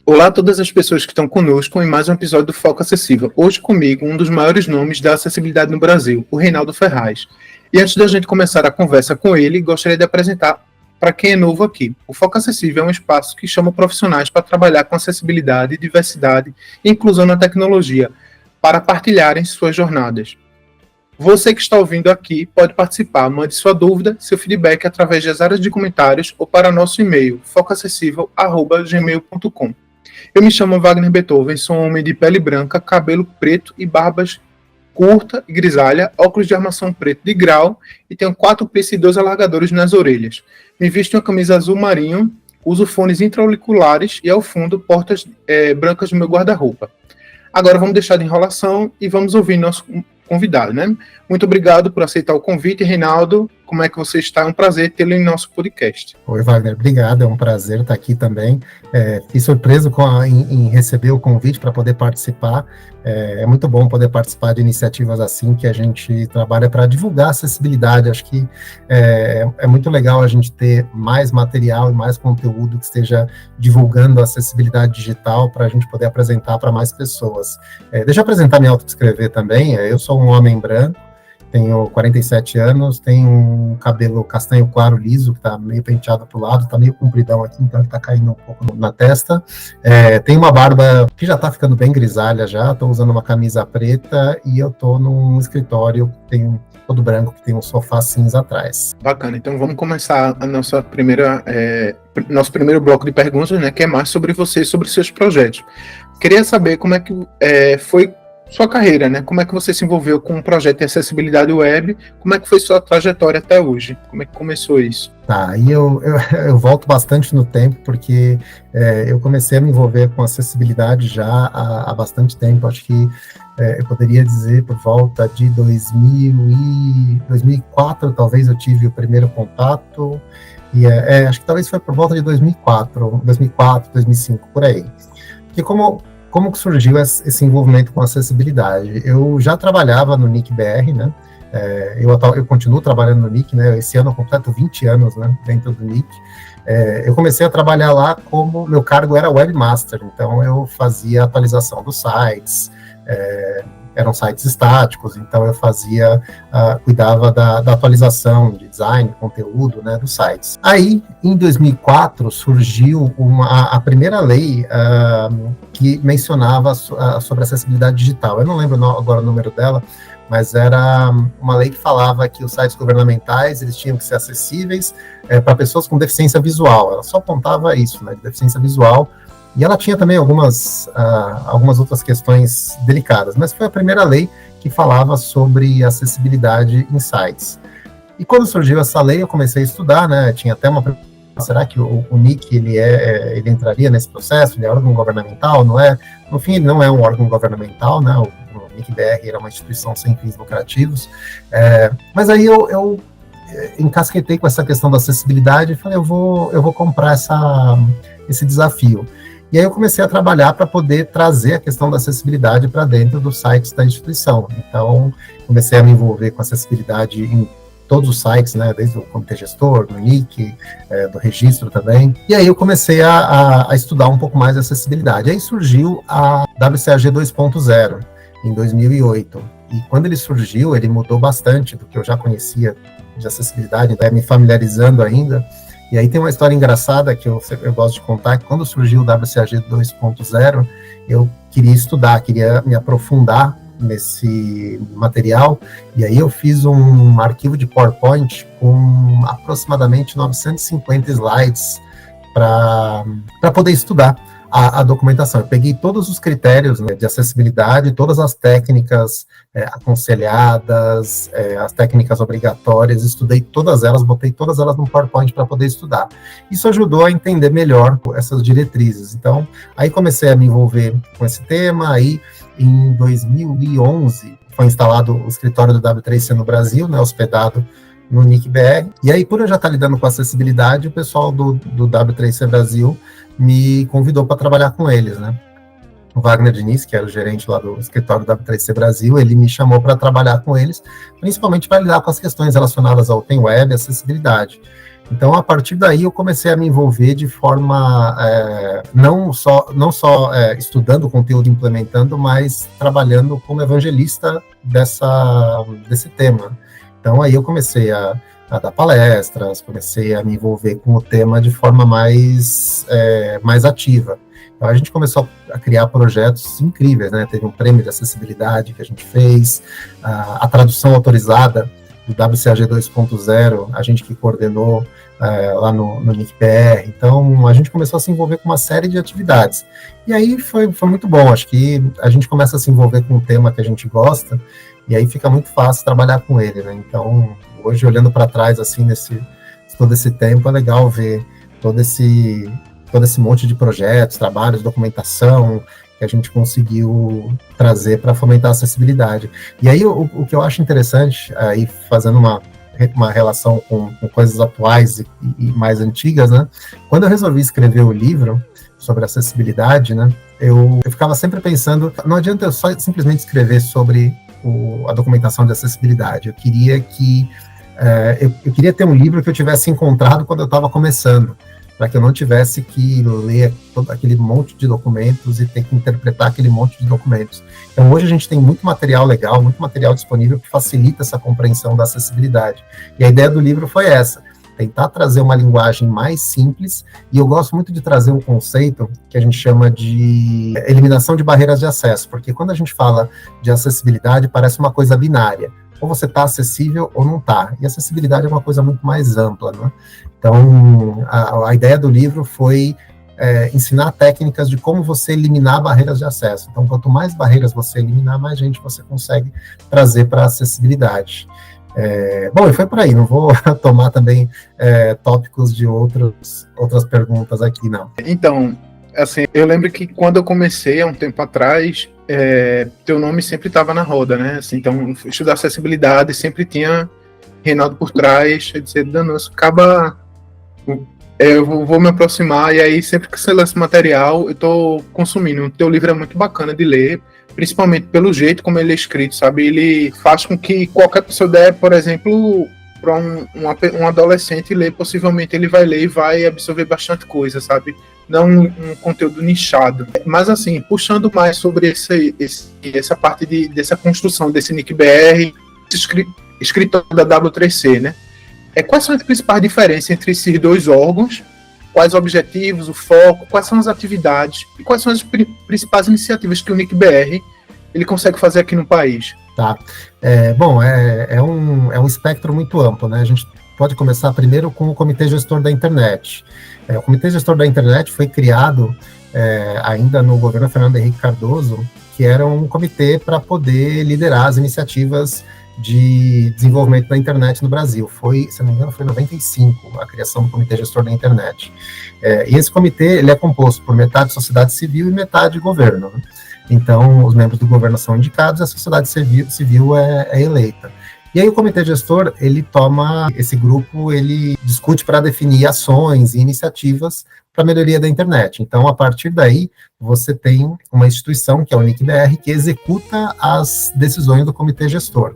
Olá a todas as pessoas que estão conosco em mais um episódio do Foco Acessível. Hoje comigo, um dos maiores nomes da acessibilidade no Brasil, o Reinaldo Ferraz. E antes da gente começar a conversa com ele, gostaria de apresentar para quem é novo aqui. O Foco Acessível é um espaço que chama profissionais para trabalhar com acessibilidade, diversidade e inclusão na tecnologia, para partilharem suas jornadas. Você que está ouvindo aqui pode participar, mande sua dúvida, seu feedback através das áreas de comentários ou para nosso e-mail, focoacessível@gmail.com. Eu me chamo Wagner Beethoven, sou um homem de pele branca, cabelo preto e barbas curta e grisalha, óculos de armação preto de grau e tenho 4 piercing e 2 alargadores nas orelhas. Me visto em uma camisa azul marinho, uso fones intra-auriculares e ao fundo portas brancas do meu guarda-roupa. Agora vamos deixar de enrolação e vamos ouvir nosso convidado, né? Muito obrigado por aceitar o convite, Reinaldo. Como é que você está? É um prazer tê-lo em nosso podcast. Oi, Wagner. Obrigado. É um prazer estar aqui também. Fiquei surpreso em receber o convite para poder participar. É muito bom poder participar de iniciativas assim, que a gente trabalha para divulgar a acessibilidade. Acho que é muito legal a gente ter mais material e mais conteúdo que esteja divulgando a acessibilidade digital para a gente poder apresentar para mais pessoas. Deixa eu apresentar minha autodescrever também. Eu sou um homem branco, tenho 47 anos, tenho um cabelo castanho claro, liso, que está meio penteado para o lado, está meio compridão aqui, então ele está caindo um pouco na testa. Tenho uma barba que já está ficando bem grisalha já, estou usando uma camisa preta e eu estou num escritório que tem todo branco, que tem um sofá cinza atrás. Bacana, então vamos começar a nosso primeiro bloco de perguntas, né, que é mais sobre você, sobre seus projetos. Queria saber como é que foi sua carreira, né? Como é que você se envolveu com um projeto de acessibilidade web? Como é que foi sua trajetória até hoje? Como é que começou isso? Tá, e eu volto bastante no tempo, porque eu comecei a me envolver com acessibilidade já há bastante tempo. Acho que eu poderia dizer por volta de 2004, talvez eu tive o primeiro contato, e acho que talvez foi por volta de 2004, 2005, por aí. Porque como que surgiu esse envolvimento com acessibilidade? Eu já trabalhava no NIC-BR, né? Eu continuo trabalhando no NIC, né? Esse ano eu completo 20 anos, né, dentro do NIC. Eu comecei a trabalhar lá como meu cargo era webmaster, então eu fazia atualização dos sites, eram sites estáticos, então eu cuidava da atualização de design, conteúdo, né, dos sites. Aí, em 2004, surgiu a primeira lei que mencionava sobre acessibilidade digital. Eu não lembro agora o número dela, mas era uma lei que falava que os sites governamentais eles tinham que ser acessíveis para pessoas com deficiência visual. Ela só apontava isso, né, de deficiência visual. E ela tinha também algumas outras questões delicadas, mas foi a primeira lei que falava sobre acessibilidade em sites. E quando surgiu essa lei, eu comecei a estudar, né? Tinha até será que o NIC ele entraria nesse processo? Ele é órgão governamental, não é? No fim, ele não é um órgão governamental, né? O NIC-BR era uma instituição sem fins lucrativos. Mas aí eu encasquetei com essa questão da acessibilidade e falei, eu vou comprar esse desafio. E aí eu comecei a trabalhar para poder trazer a questão da acessibilidade para dentro dos sites da instituição. Então, comecei a me envolver com acessibilidade em todos os sites, né, desde o comitê gestor, do NIC, do registro também. E aí eu comecei a estudar um pouco mais de acessibilidade. Aí surgiu a WCAG 2.0, em 2008. E quando ele surgiu, ele mudou bastante do que eu já conhecia de acessibilidade, me familiarizando ainda. E aí tem uma história engraçada que eu gosto de contar, que quando surgiu o WCAG 2.0, eu queria estudar, queria me aprofundar nesse material, e aí eu fiz um arquivo de PowerPoint com aproximadamente 950 slides para poder estudar a documentação. Eu peguei todos os critérios, né, de acessibilidade, todas as técnicas aconselhadas, as técnicas obrigatórias, estudei todas elas, botei todas elas no PowerPoint para poder estudar. Isso ajudou a entender melhor essas diretrizes. Então, aí comecei a me envolver com esse tema, aí em 2011 foi instalado o escritório do W3C no Brasil, né, hospedado no NIC-BR, e aí por eu já estar lidando com acessibilidade, o pessoal do W3C Brasil me convidou para trabalhar com eles, né. O Wagner Diniz, que era o gerente lá do escritório da W3C Brasil, ele me chamou para trabalhar com eles, principalmente para lidar com as questões relacionadas ao Open Web e acessibilidade. Então, a partir daí, eu comecei a me envolver de forma, não só estudando o conteúdo, implementando, mas trabalhando como evangelista desse tema. Então, aí eu comecei a dar palestras, comecei a me envolver com o tema de forma mais ativa. Então, a gente começou a criar projetos incríveis, né? Teve um prêmio de acessibilidade que a gente fez, a tradução autorizada do WCAG 2.0, a gente que coordenou lá no NICBR. Então, a gente começou a se envolver com uma série de atividades. E aí foi muito bom, acho que a gente começa a se envolver com um tema que a gente gosta, e aí fica muito fácil trabalhar com ele, né? Então, hoje, olhando para trás, assim, todo esse tempo, é legal ver todo esse monte de projetos, trabalhos, documentação, que a gente conseguiu trazer para fomentar a acessibilidade. E aí, o que eu acho interessante, aí fazendo uma relação com coisas atuais e mais antigas, né? Quando eu resolvi escrever o livro sobre acessibilidade, né? Eu ficava sempre pensando, não adianta eu só simplesmente escrever sobre a documentação de acessibilidade. Eu queria ter um livro que eu tivesse encontrado quando eu estava começando, para que eu não tivesse que ler todo aquele monte de documentos e ter que interpretar aquele monte de documentos. Então, hoje a gente tem muito material legal, muito material disponível que facilita essa compreensão da acessibilidade. E a ideia do livro foi essa, tentar trazer uma linguagem mais simples, e eu gosto muito de trazer um conceito que a gente chama de eliminação de barreiras de acesso, porque quando a gente fala de acessibilidade, parece uma coisa binária. Ou você está acessível ou não está. E acessibilidade é uma coisa muito mais ampla, né? Então, a ideia do livro foi ensinar técnicas de como você eliminar barreiras de acesso. Então, quanto mais barreiras você eliminar, mais gente você consegue trazer para a acessibilidade. Bom, e foi por aí, não vou tomar também tópicos de outras perguntas aqui, não. Então, assim, eu lembro que quando eu comecei, há um tempo atrás, teu nome sempre estava na roda, né? Assim, então, estudar acessibilidade sempre tinha Reinaldo por trás, eu disse, danoso, acaba... Eu vou me aproximar, e aí sempre que você lança esse material, eu estou consumindo. O teu livro é muito bacana de ler, principalmente pelo jeito como ele é escrito, sabe? Ele faz com que qualquer pessoa der, por exemplo, para um adolescente ler, possivelmente ele vai ler e vai absorver bastante coisa, sabe? Não um conteúdo nichado. Mas assim, puxando mais sobre essa parte dessa construção desse NICBR, escritor da W3C, né? Quais são as principais diferenças entre esses dois órgãos? Quais os objetivos, o foco, quais são as atividades e quais são as principais iniciativas que o NICBR ele consegue fazer aqui no país? Tá. Bom, é um espectro muito amplo, né? A gente pode começar primeiro com o Comitê Gestor da Internet. O Comitê Gestor da Internet foi criado ainda no governo Fernando Henrique Cardoso, que era um comitê para poder liderar as iniciativas de desenvolvimento da internet no Brasil. Se não me engano, foi em 95, a criação do Comitê Gestor da Internet. E esse comitê, ele é composto por metade sociedade civil e metade governo, né? Então, os membros do governo são indicados e a sociedade civil é eleita. E aí o comitê gestor, esse grupo, ele discute para definir ações e iniciativas para a melhoria da internet. Então, a partir daí, você tem uma instituição, que é o NICBR, que executa as decisões do comitê gestor.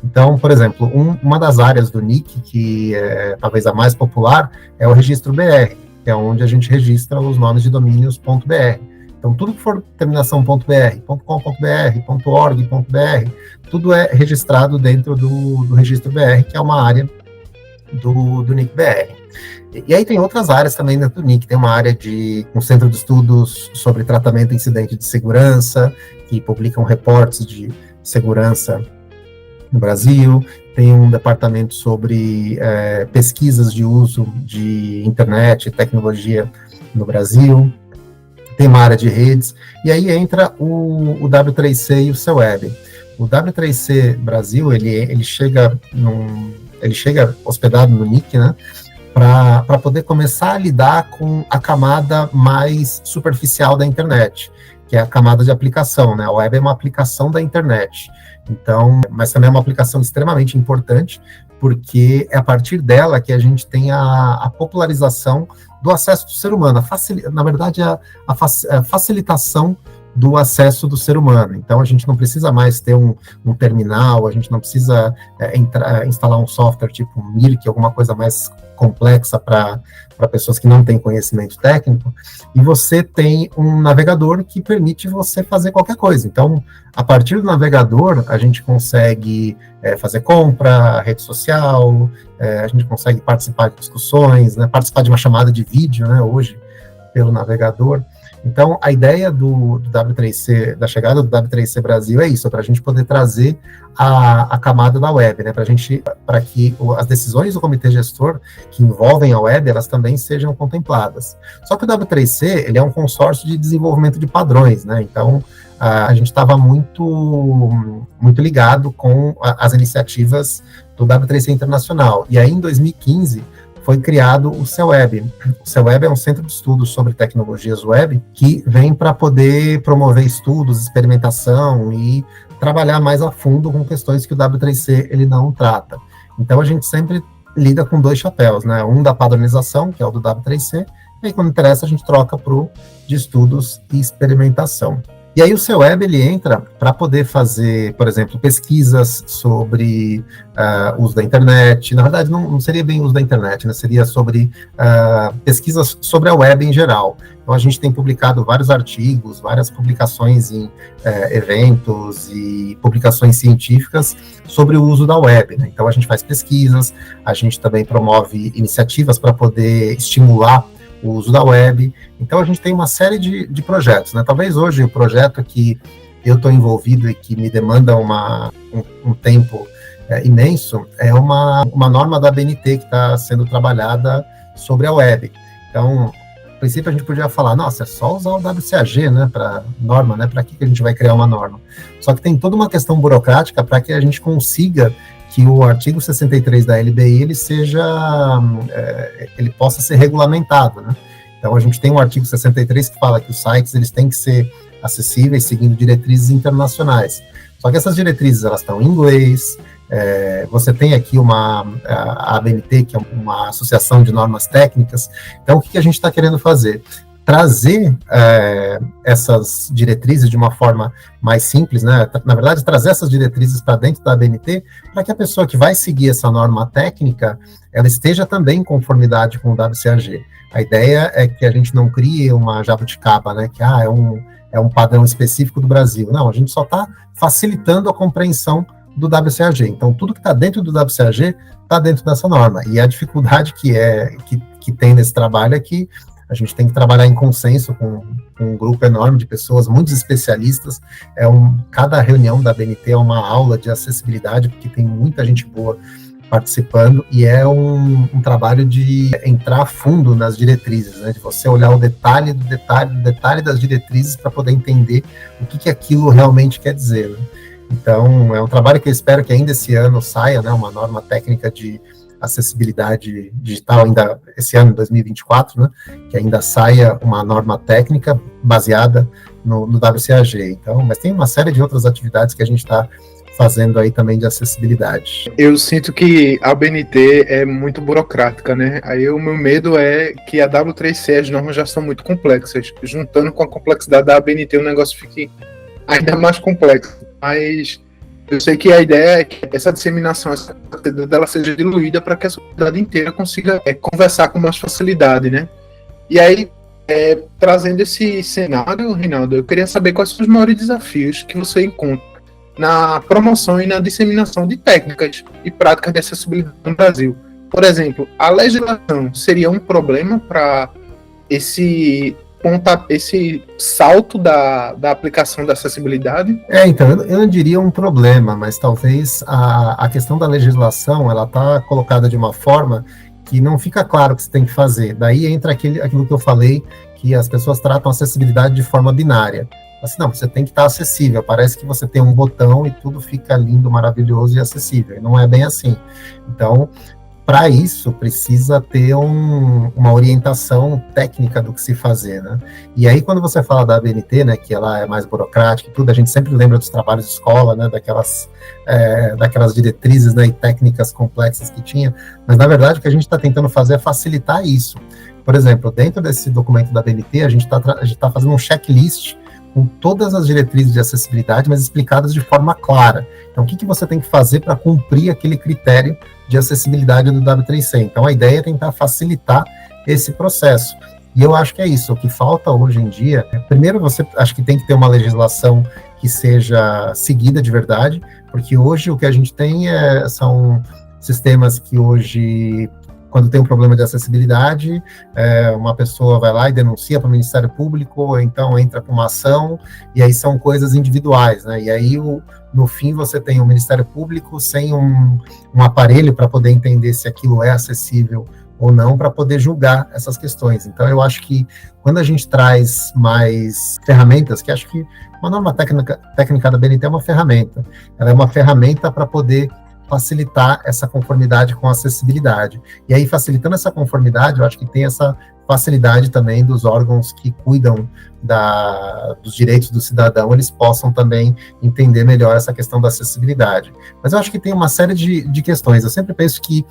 Então, por exemplo, uma das áreas do NIC, que é talvez a mais popular, é o registro BR, que é onde a gente registra os nomes de domínios .br. Então, tudo que for terminação .br, .com.br, .org.br, tudo é registrado dentro do registro BR, que é uma área do NICBR. E aí tem outras áreas também dentro do NIC, tem uma área um centro de estudos sobre tratamento e incidente de segurança, que publicam reportes de segurança no Brasil, tem um departamento sobre pesquisas de uso de internet e tecnologia no Brasil, tem uma área de redes, e aí entra o W3C e o CEWEB. O W3C Brasil, ele chega hospedado no NIC, né, para poder começar a lidar com a camada mais superficial da internet, que é a camada de aplicação, né? A web é uma aplicação da internet. Então, mas também é uma aplicação extremamente importante, porque é a partir dela que a gente tem a popularização do acesso do ser humano, na verdade, a facilitação do acesso do ser humano. Então, a gente não precisa mais ter um terminal, a gente não precisa instalar um software tipo Mirk, alguma coisa mais complexa para pessoas que não têm conhecimento técnico, e você tem um navegador que permite você fazer qualquer coisa. Então, a partir do navegador, a gente consegue fazer compra, rede social, a gente consegue participar de discussões, né, participar de uma chamada de vídeo, né, hoje, pelo navegador. Então, a ideia do W3C, da chegada do W3C Brasil é isso, para a gente poder trazer a camada da web, né, para que as decisões do comitê gestor que envolvem a web, elas também sejam contempladas. Só que o W3C, ele é um consórcio de desenvolvimento de padrões, né, então a gente estava muito ligado com as iniciativas do W3C Internacional. E aí, em 2015, foi criado o CEWeb. O CEWeb é um centro de estudos sobre tecnologias web que vem para poder promover estudos, experimentação e trabalhar mais a fundo com questões que o W3C ele não trata. Então, a gente sempre lida com dois chapéus, né? Um da padronização, que é o do W3C, e aí, quando interessa, a gente troca para o de estudos e experimentação. E aí o CEWeb, ele entra para poder fazer, por exemplo, pesquisas sobre uso da internet. Na verdade, não seria bem uso da internet, né? Seria sobre pesquisas sobre a web em geral. Então, a gente tem publicado vários artigos, várias publicações em eventos e publicações científicas sobre o uso da web, né? Então, a gente faz pesquisas, a gente também promove iniciativas para poder estimular o uso da web. Então, a gente tem uma série de projetos, né? Talvez hoje o projeto que eu estou envolvido e que me demanda um tempo imenso é uma norma da ABNT que está sendo trabalhada sobre a web. Então, a princípio a gente podia falar, nossa, é só usar o WCAG, né, para norma, né? Para que a gente vai criar uma norma? Só que tem toda uma questão burocrática para que a gente consiga que o artigo 63 da LBI, ele possa ser regulamentado, né? Então, a gente tem um artigo 63 que fala que os sites, eles têm que ser acessíveis seguindo diretrizes internacionais. Só que essas diretrizes, elas estão em inglês, você tem aqui a ABNT, que é uma associação de normas técnicas. Então, o que a gente está querendo fazer? Trazer essas diretrizes de uma forma mais simples, né? Na verdade, trazer essas diretrizes para dentro da ABNT, para que a pessoa que vai seguir essa norma técnica, ela esteja também em conformidade com o WCAG. A ideia é que a gente não crie uma jabuticaba, né? Que é um padrão específico do Brasil. Não, a gente só está facilitando a compreensão do WCAG. Então, tudo que está dentro do WCAG está dentro dessa norma. E a dificuldade que tem nesse trabalho é que a gente tem que trabalhar em consenso com um grupo enorme de pessoas, muitos especialistas. Cada reunião da ABNT é uma aula de acessibilidade, porque tem muita gente boa participando, e é um trabalho de entrar a fundo nas diretrizes, né, de você olhar o detalhe do detalhe das diretrizes para poder entender o que aquilo realmente quer dizer, né? Então, é um trabalho que eu espero que ainda esse ano saia, né, uma norma técnica de acessibilidade digital, ainda esse ano, 2024, né, que ainda saia uma norma técnica baseada no WCAG. Então, mas tem uma série de outras atividades que a gente está fazendo aí também de acessibilidade. Eu sinto que a ABNT é muito burocrática, né? Aí o meu medo é que a W3C, as normas já são muito complexas. Juntando com a complexidade da ABNT, o negócio fique ainda mais complexo. Mas eu sei que a ideia é que essa disseminação, dela seja diluída para que a sociedade inteira consiga conversar com mais facilidade, né? E aí, trazendo esse cenário, Rinaldo, eu queria saber quais são os maiores desafios que você encontra na promoção e na disseminação de técnicas e práticas de acessibilidade no Brasil. Por exemplo, a legislação seria um problema para esse salto da aplicação da acessibilidade? Então, eu não diria um problema, mas talvez a questão da legislação, ela está colocada de uma forma que não fica claro o que você tem que fazer. Daí entra aquilo que eu falei, que as pessoas tratam a acessibilidade de forma binária. Assim, não, você tem que estar acessível, parece que você tem um botão e tudo fica lindo, maravilhoso e acessível, e não é bem assim. Então, para isso, precisa ter uma orientação técnica do que se fazer, né? E aí, quando você fala da ABNT, né, que ela é mais burocrática e tudo, a gente sempre lembra dos trabalhos de escola, né, daquelas diretrizes, né, e técnicas complexas que tinha, mas, na verdade, o que a gente está tentando fazer é facilitar isso. Por exemplo, dentro desse documento da ABNT, a gente tá fazendo um checklist com todas as diretrizes de acessibilidade, mas explicadas de forma clara. Então, o que você tem que fazer para cumprir aquele critério de acessibilidade do W3C? Então, a ideia é tentar facilitar esse processo. E eu acho que é isso. O que falta hoje em dia, primeiro, você acho que tem que ter uma legislação que seja seguida de verdade, porque hoje o que a gente tem são sistemas que hoje, quando tem um problema de acessibilidade, uma pessoa vai lá e denuncia para o Ministério Público, ou então entra com uma ação, e aí são coisas individuais, né? E aí, no fim, você tem o Ministério Público sem um aparelho para poder entender se aquilo é acessível ou não, para poder julgar essas questões. Então, eu acho que quando a gente traz mais ferramentas, que acho que uma norma técnica da BNT é uma ferramenta, ela é uma ferramenta para poder facilitar essa conformidade com a acessibilidade. E aí, facilitando essa conformidade, eu acho que tem essa facilidade também dos órgãos que cuidam dos direitos do cidadão, eles possam também entender melhor essa questão da acessibilidade. Mas eu acho que tem uma série de questões. Eu sempre penso que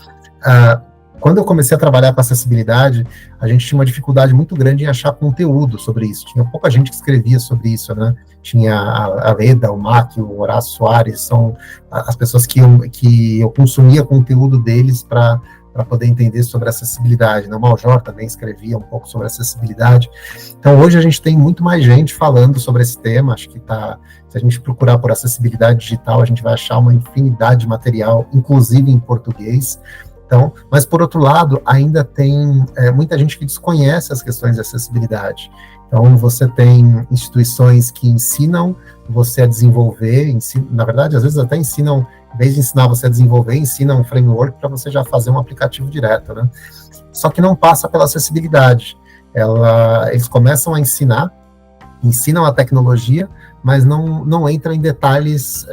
quando eu comecei a trabalhar com acessibilidade, a gente tinha uma dificuldade muito grande em achar conteúdo sobre isso. Tinha pouca gente que escrevia sobre isso, né? Tinha a Leda, o Mac, o Horácio Soares, são as pessoas que eu consumia conteúdo deles para poder entender sobre acessibilidade. Né? O Maljor também escrevia um pouco sobre acessibilidade. Então, hoje a gente tem muito mais gente falando sobre esse tema. Acho que se a gente procurar por acessibilidade digital, a gente vai achar uma infinidade de material, inclusive em português. Então, mas, por outro lado, ainda tem muita gente que desconhece as questões de acessibilidade. Então, você tem instituições que ensinam você a desenvolver, na verdade, às vezes até ensinam, em vez de ensinar você a desenvolver, ensinam um framework para você já fazer um aplicativo direto, né? Só que não passa pela acessibilidade. Eles começam a ensinam a tecnologia, mas não entram em detalhes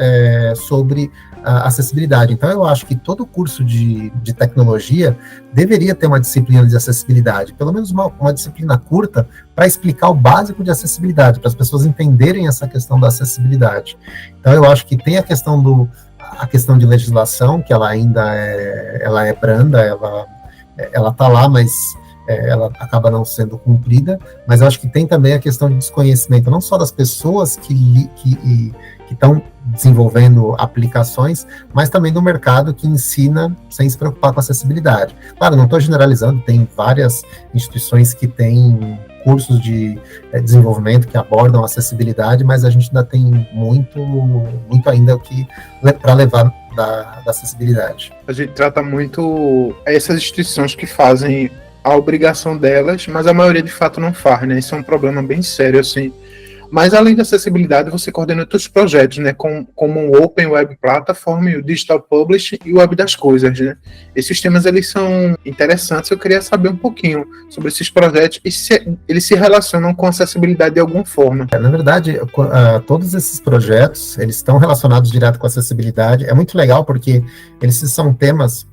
sobre a acessibilidade. Então, eu acho que todo curso de tecnologia deveria ter uma disciplina de acessibilidade, pelo menos uma disciplina curta, para explicar o básico de acessibilidade, para as pessoas entenderem essa questão da acessibilidade. Então, eu acho que tem a questão de legislação, que ela ainda é branda, ela está lá, mas ela acaba não sendo cumprida, mas eu acho que tem também a questão de desconhecimento, não só das pessoas que estão desenvolvendo aplicações, mas também do mercado que ensina sem se preocupar com acessibilidade. Claro, não estou generalizando, tem várias instituições que têm cursos de desenvolvimento que abordam acessibilidade, mas a gente ainda tem muito ainda para levar da acessibilidade. A gente trata muito essas instituições que fazem a obrigação delas, mas a maioria de fato não faz, né? Isso é um problema bem sério, assim. Mas além da acessibilidade, você coordena outros projetos, né? Como o Open Web Platform, o Digital Publishing e o Web das Coisas, né? Esses temas, eles são interessantes. Eu queria saber um pouquinho sobre esses projetos e se eles se relacionam com acessibilidade de alguma forma. Na verdade, todos esses projetos, eles estão relacionados direto com acessibilidade. É muito legal porque eles são temas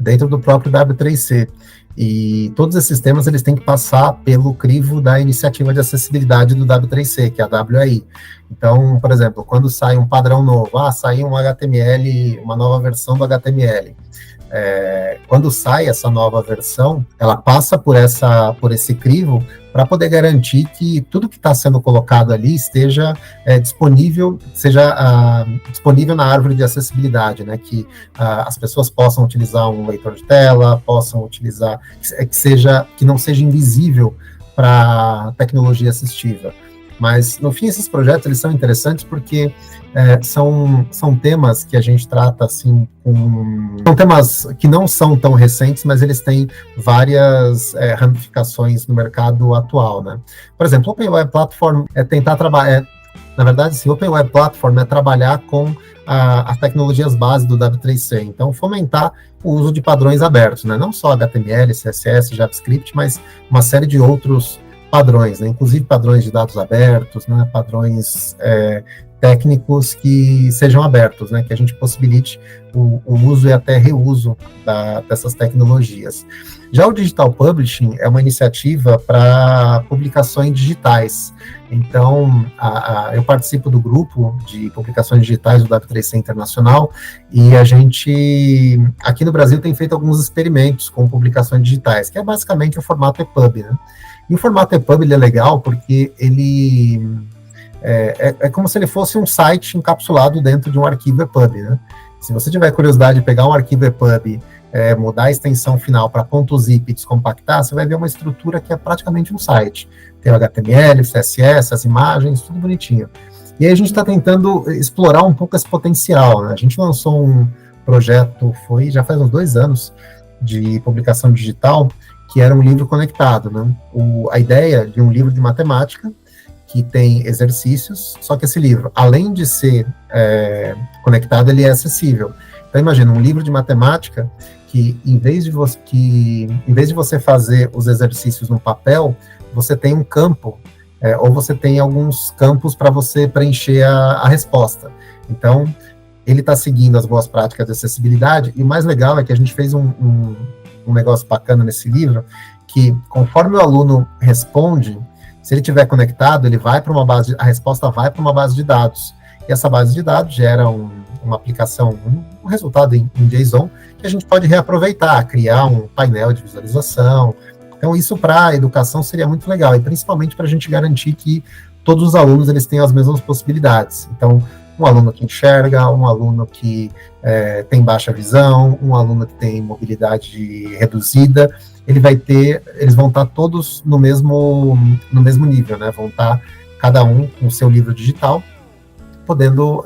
dentro do próprio W3C. E todos esses temas eles têm que passar pelo crivo da iniciativa de acessibilidade do W3C, que é a WAI. Então, por exemplo, quando sai um padrão novo, sai um HTML, uma nova versão do HTML. Quando sai essa nova versão, ela passa por esse crivo para poder garantir que tudo que está sendo colocado ali esteja disponível na árvore de acessibilidade, né? Que as pessoas possam utilizar um leitor de tela, possam utilizar, que não seja invisível para a tecnologia assistiva. Mas, no fim, esses projetos eles são interessantes porque são temas que a gente trata assim são temas que não são tão recentes, mas eles têm várias ramificações no mercado atual, né? Por exemplo, o Open Web Platform é tentar trabalhar... Na verdade, sim, o Open Web Platform é trabalhar com as tecnologias base do W3C. Então, fomentar o uso de padrões abertos, né? Não só HTML, CSS, JavaScript, mas uma série de outros padrões, né? Inclusive padrões de dados abertos, né? Padrões técnicos que sejam abertos, né? Que a gente possibilite o uso e até reuso dessas tecnologias. Já o Digital Publishing é uma iniciativa para publicações digitais. Então, eu participo do grupo de publicações digitais do W3C Internacional e a gente, aqui no Brasil, tem feito alguns experimentos com publicações digitais, que é basicamente o formato EPUB, né? E o formato EPUB ele é legal porque ele é como se ele fosse um site encapsulado dentro de um arquivo EPUB, né? Se você tiver curiosidade de pegar um arquivo EPUB, mudar a extensão final para .zip e descompactar, você vai ver uma estrutura que é praticamente um site. Tem o HTML, o CSS, as imagens, tudo bonitinho. E aí a gente está tentando explorar um pouco esse potencial, né? A gente lançou um projeto, já faz uns 2 anos, de publicação digital, que era um livro conectado, né? A ideia de um livro de matemática, que tem exercícios, só que esse livro, além de ser conectado, ele é acessível. Então, imagina, um livro de matemática que, em vez de você fazer os exercícios no papel, você tem um campo, ou você tem alguns campos para você preencher a resposta. Então, ele está seguindo as boas práticas de acessibilidade, e o mais legal é que a gente fez um negócio bacana nesse livro, que conforme o aluno responde, se ele estiver conectado, ele vai para a resposta vai para uma base de dados. E essa base de dados gera uma aplicação, um resultado em JSON, que a gente pode reaproveitar, criar um painel de visualização. Então, isso para a educação seria muito legal, e principalmente para a gente garantir que todos os alunos eles tenham as mesmas possibilidades. Então, um aluno que enxerga, um aluno que tem baixa visão, um aluno que tem mobilidade reduzida, eles vão estar todos no mesmo nível, né? Vão estar cada um com o seu livro digital, podendo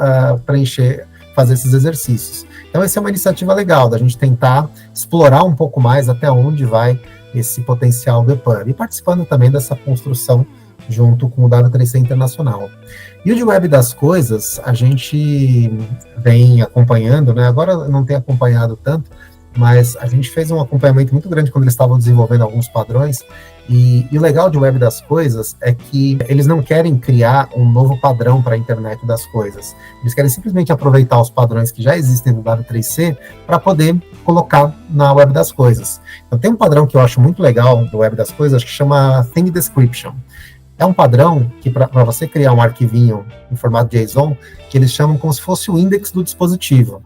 fazer esses exercícios. Então, essa é uma iniciativa legal, da gente tentar explorar um pouco mais até onde vai esse potencial do EPUB, e participando também dessa construção junto com o W3C Internacional. E o de Web das Coisas, a gente vem acompanhando, né? Agora não tem acompanhado tanto, mas a gente fez um acompanhamento muito grande quando eles estavam desenvolvendo alguns padrões, e o legal de Web das Coisas é que eles não querem criar um novo padrão para a internet das coisas, eles querem simplesmente aproveitar os padrões que já existem no W3C para poder colocar na Web das Coisas. Então tem um padrão que eu acho muito legal do Web das Coisas, que chama Thing Description. É um padrão que, para você criar um arquivinho em formato JSON, que eles chamam como se fosse o index do dispositivo.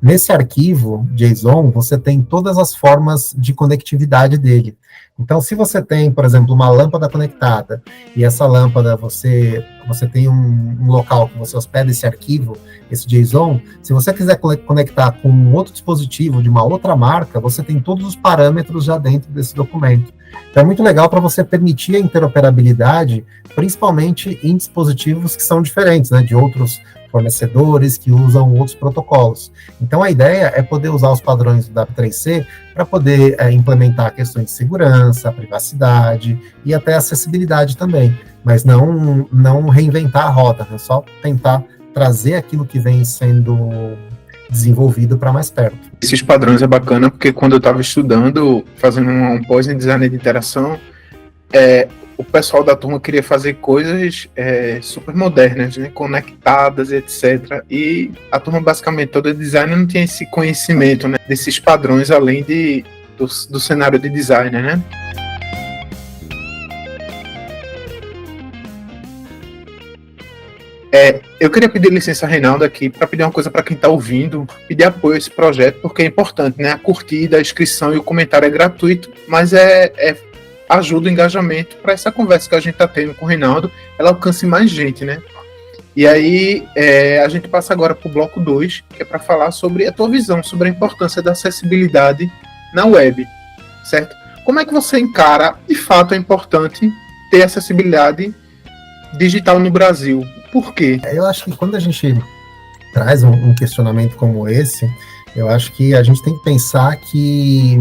Nesse arquivo JSON, você tem todas as formas de conectividade dele. Então, se você tem, por exemplo, uma lâmpada conectada, e essa lâmpada, você tem um local que você hospeda esse arquivo, esse JSON, se você quiser conectar com um outro dispositivo de uma outra marca, você tem todos os parâmetros já dentro desse documento. Então, é muito legal para você permitir a interoperabilidade, principalmente em dispositivos que são diferentes, né, de outros fornecedores que usam outros protocolos. Então, a ideia é poder usar os padrões do W3C para poder implementar questões de segurança, privacidade e até acessibilidade também, mas não reinventar a roda, né? Só tentar trazer aquilo que vem sendo desenvolvido para mais perto. Esses padrões é bacana porque quando eu estava estudando, fazendo um pós em design de interação, o pessoal da turma queria fazer coisas super modernas, né, conectadas, etc. E a turma basicamente toda de design não tinha esse conhecimento, né, desses padrões além do cenário de designer, né? Eu queria pedir licença, Reinaldo, aqui, para pedir uma coisa para quem está ouvindo, pedir apoio a esse projeto, porque é importante, né? A curtida, a inscrição e o comentário é gratuito, mas ajuda o engajamento para essa conversa que a gente está tendo com o Reinaldo, ela alcance mais gente, né? E aí, a gente passa agora para o bloco 2, que é para falar sobre a tua visão, sobre a importância da acessibilidade na web, certo? Como é que você encara, de fato, é importante ter acessibilidade digital no Brasil? Por quê? Eu acho que quando a gente traz um questionamento como esse, eu acho que a gente tem que pensar que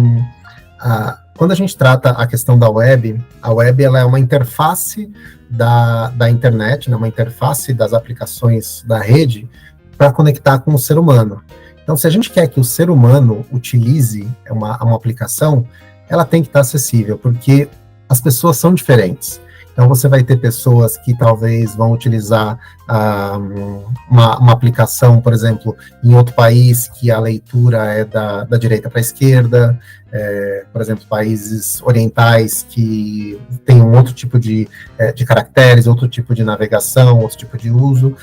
quando a gente trata a questão da web, a web ela é uma interface da internet, né, uma interface das aplicações da rede para conectar com o ser humano. Então, se a gente quer que o ser humano utilize uma aplicação, ela tem que estar acessível, porque as pessoas são diferentes. Então, você vai ter pessoas que talvez vão utilizar uma aplicação, por exemplo, em outro país que a leitura é da direita para a esquerda, por exemplo, países orientais que têm um outro tipo de caracteres, outro tipo de navegação, outro tipo de uso,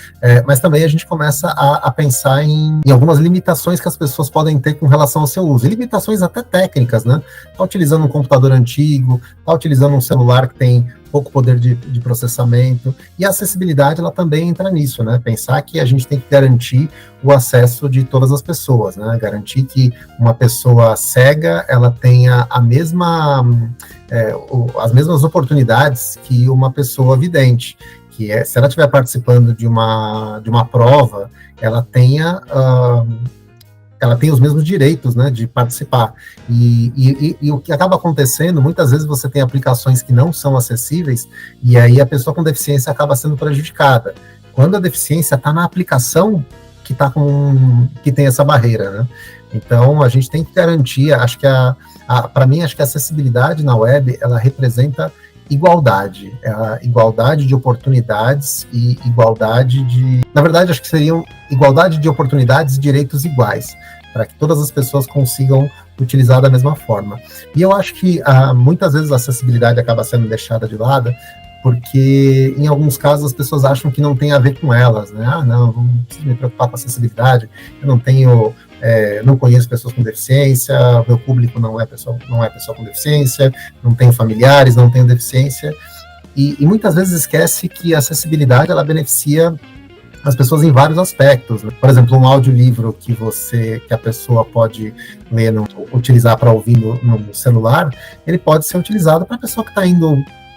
mas também a gente começa a pensar em algumas limitações que as pessoas podem ter com relação ao seu uso, e limitações até técnicas, né? Está utilizando um computador antigo, está utilizando um celular que tem pouco poder de processamento, e a acessibilidade ela também entra nisso, né? Pensar que a gente tem que garantir o acesso de todas as pessoas, né? Garantir que uma pessoa cega ela tenha as mesmas oportunidades que uma pessoa vidente, se ela estiver participando de uma prova, ela tenha os mesmos direitos, né, de participar. E o que acaba acontecendo, muitas vezes você tem aplicações que não são acessíveis, e aí a pessoa com deficiência acaba sendo prejudicada. Quando a deficiência está na aplicação que tem essa barreira, né? Então, a gente tem que garantir, acho que para mim, acho que a acessibilidade na web, ela representa igualdade, a igualdade de oportunidades e na verdade, acho que seriam igualdade de oportunidades e direitos iguais, para que todas as pessoas consigam utilizar da mesma forma. E eu acho que muitas vezes a acessibilidade acaba sendo deixada de lado, porque em alguns casos as pessoas acham que não tem a ver com elas, né? Não preciso me preocupar com a acessibilidade, eu não conheço pessoas com deficiência, meu público não é pessoa com deficiência, não tenho familiares, não tenho deficiência, e muitas vezes esquece que a acessibilidade ela beneficia as pessoas em vários aspectos, né? Por exemplo, um audiolivro que a pessoa pode ler, utilizar para ouvir no celular, ele pode ser utilizado para a pessoa que está indo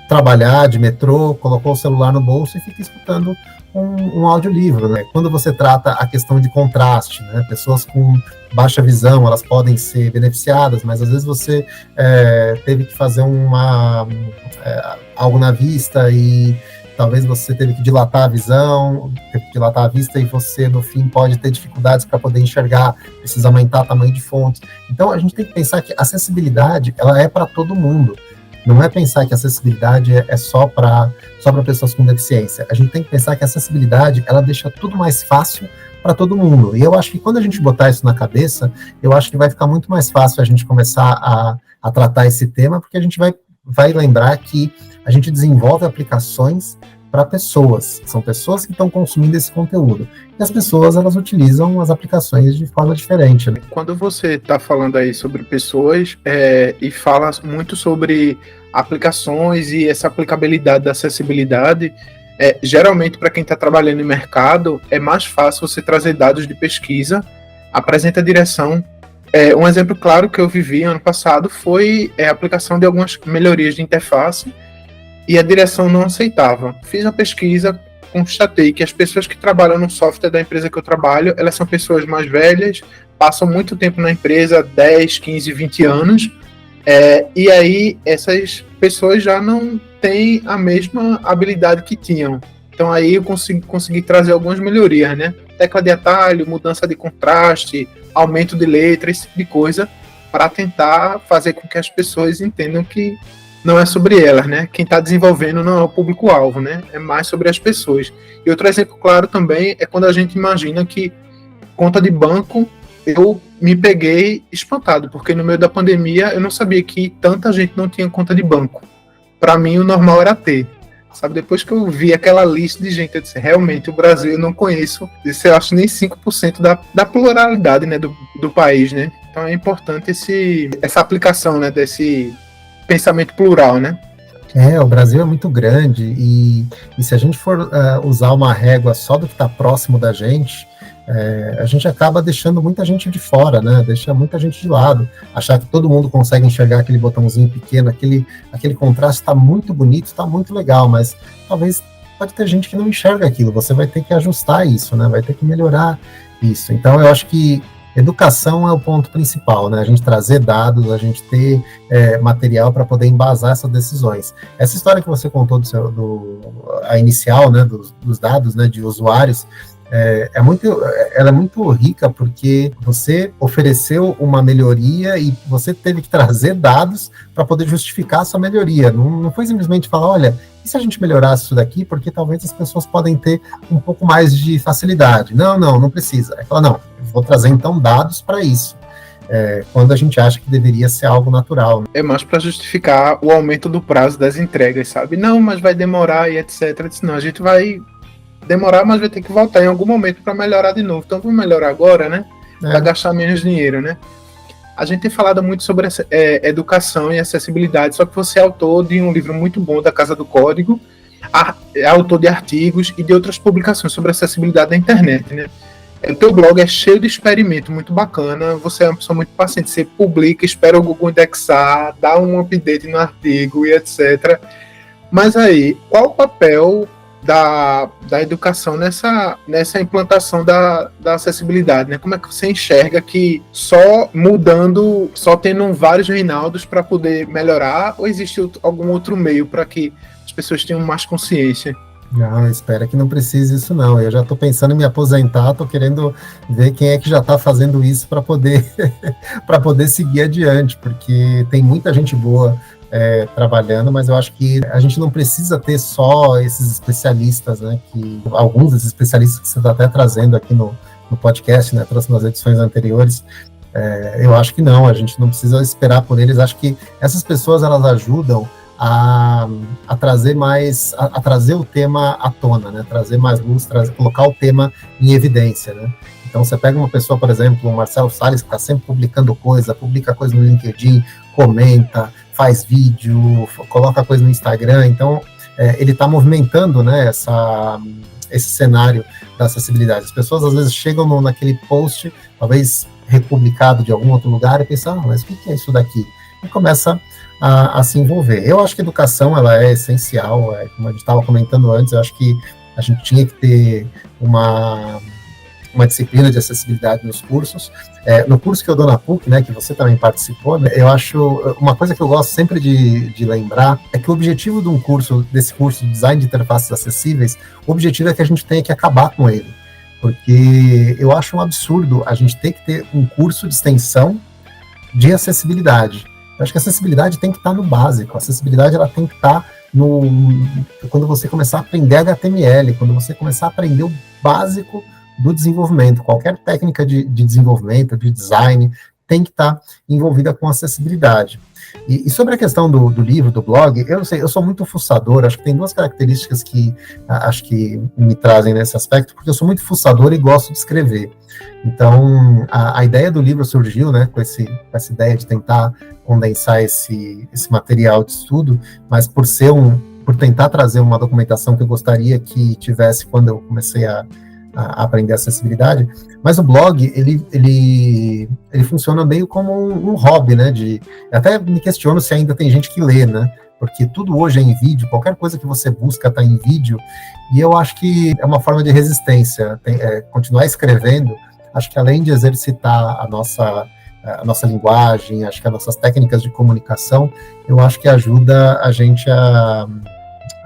trabalhar de metrô, colocou o celular no bolso e fica escutando um audiolivro, né? Quando você trata a questão de contraste, né? Pessoas com baixa visão, elas podem ser beneficiadas, mas às vezes você teve que fazer algo na vista e talvez você teve que dilatar a visão, teve que dilatar a vista e você, no fim, pode ter dificuldades para poder enxergar, precisa aumentar o tamanho de fontes. Então, a gente tem que pensar que a acessibilidade, ela é para todo mundo. Não é pensar que a acessibilidade é só para pessoas com deficiência. A gente tem que pensar que a acessibilidade, ela deixa tudo mais fácil para todo mundo. E eu acho que quando a gente botar isso na cabeça, eu acho que vai ficar muito mais fácil a gente começar a tratar esse tema, porque a gente vai lembrar que a gente desenvolve aplicações para pessoas. São pessoas que estão consumindo esse conteúdo. E as pessoas, elas utilizam as aplicações de forma diferente, né? Quando você está falando aí sobre pessoas e fala muito sobre aplicações e essa aplicabilidade da acessibilidade, geralmente para quem está trabalhando em mercado, é mais fácil você trazer dados de pesquisa, apresenta a direção. Um exemplo claro que eu vivi ano passado foi a aplicação de algumas melhorias de interface e a direção não aceitava. Fiz a pesquisa, constatei que as pessoas que trabalham no software da empresa que eu trabalho, elas são pessoas mais velhas, passam muito tempo na empresa, 10, 15, 20 anos, e aí essas pessoas já não têm a mesma habilidade que tinham. Então aí eu consegui trazer algumas melhorias, né? Tecla de atalho, mudança de contraste, aumento de letra, esse tipo de coisa, para tentar fazer com que as pessoas entendam que não é sobre elas, né? Quem está desenvolvendo não é o público-alvo, né? É mais sobre as pessoas. E outro exemplo claro também é quando a gente imagina que conta de banco, eu me peguei espantado, porque no meio da pandemia eu não sabia que tanta gente não tinha conta de banco. Para mim o normal era ter. Sabe, depois que eu vi aquela lista de gente, eu disse, realmente, o Brasil eu não conheço, eu acho nem 5% da pluralidade, né, do país, né? Então é importante essa aplicação, né, desse pensamento plural, né? O Brasil é muito grande e se a gente for usar uma régua só do que está próximo da gente, a gente acaba deixando muita gente de fora, né? Deixa muita gente de lado. Achar que todo mundo consegue enxergar aquele botãozinho pequeno, aquele contraste está muito bonito, está muito legal, mas talvez pode ter gente que não enxerga aquilo. Você vai ter que ajustar isso, né? Vai ter que melhorar isso. Então, eu acho que educação é o ponto principal, né? A gente trazer dados, a gente ter material para poder embasar essas decisões. Essa história que você contou a inicial, né, dos dados, né, de usuários, ela é muito rica porque você ofereceu uma melhoria e você teve que trazer dados para poder justificar a sua melhoria. Não foi simplesmente falar, olha, e se a gente melhorasse isso daqui, porque talvez as pessoas podem ter um pouco mais de facilidade. Não precisa. Aí fala, não, vou trazer então dados para isso. Quando a gente acha que deveria ser algo natural. Né? É mais para justificar o aumento do prazo das entregas, sabe? Não, mas vai demorar e etc. Não, a gente vai demorar, mas vai ter que voltar em algum momento para melhorar de novo. Então vamos melhorar agora, né? Para gastar menos dinheiro, né? A gente tem falado muito sobre educação e acessibilidade, só que você é autor de um livro muito bom da Casa do Código, é autor de artigos e de outras publicações sobre acessibilidade na internet, né? O teu blog é cheio de experimento muito bacana, você é uma pessoa muito paciente, você publica, espera o Google indexar, dá um update no artigo e etc. Mas aí, qual o papel da educação nessa implantação da acessibilidade, né? Como é que você enxerga que só mudando, só tendo vários Reinaldos para poder melhorar, ou existe algum outro meio para que as pessoas tenham mais consciência? Não, espera que não precise isso não. Eu já estou pensando em me aposentar, estou querendo ver quem é que já está fazendo isso para poder para poder seguir adiante, porque tem muita gente boa trabalhando, mas eu acho que a gente não precisa ter só esses especialistas, né? Que alguns desses especialistas que você está até trazendo aqui no podcast, né? Trouxe nas edições anteriores. Eu acho que não, a gente não precisa esperar por eles. Acho que essas pessoas elas ajudam a trazer mais, a trazer o tema à tona, né? Trazer mais luz, colocar o tema em evidência, né? Então você pega uma pessoa, por exemplo, o Marcelo Salles, que está sempre publicando coisa, publica coisa no LinkedIn, comenta, faz vídeo, coloca coisa no Instagram, então ele está movimentando, né, esse cenário da acessibilidade. As pessoas às vezes chegam naquele post, talvez republicado de algum outro lugar, e pensam, mas o que é isso daqui? E começa a se envolver. Eu acho que a educação ela é essencial, como a gente estava comentando antes, eu acho que a gente tinha que ter uma disciplina de acessibilidade nos cursos. No curso que eu dou na PUC, né, que você também participou, né, eu acho, uma coisa que eu gosto sempre de lembrar, é que o objetivo desse curso de design de interfaces acessíveis, o objetivo é que a gente tenha que acabar com ele, porque eu acho um absurdo a gente ter que ter um curso de extensão de acessibilidade. Eu acho que a acessibilidade tem que estar no básico, a acessibilidade ela tem que estar quando você começar a aprender HTML, quando você começar a aprender o básico do desenvolvimento, qualquer técnica de desenvolvimento, de design, tem que estar envolvida com acessibilidade. E sobre a questão do livro, do blog, eu não sei, eu sou muito fuçador, acho que tem duas características que acho que me trazem nesse aspecto, porque eu sou muito fuçador e gosto de escrever. Então, a ideia do livro surgiu, né, com essa ideia de tentar condensar esse material de estudo, mas por tentar trazer uma documentação que eu gostaria que tivesse quando eu comecei a aprender acessibilidade, mas o blog, ele funciona meio como um hobby, né, até me questiono se ainda tem gente que lê, né, porque tudo hoje é em vídeo, qualquer coisa que você busca está em vídeo, e eu acho que é uma forma de resistência, continuar escrevendo, acho que além de exercitar a nossa linguagem, acho que as nossas técnicas de comunicação, eu acho que ajuda a gente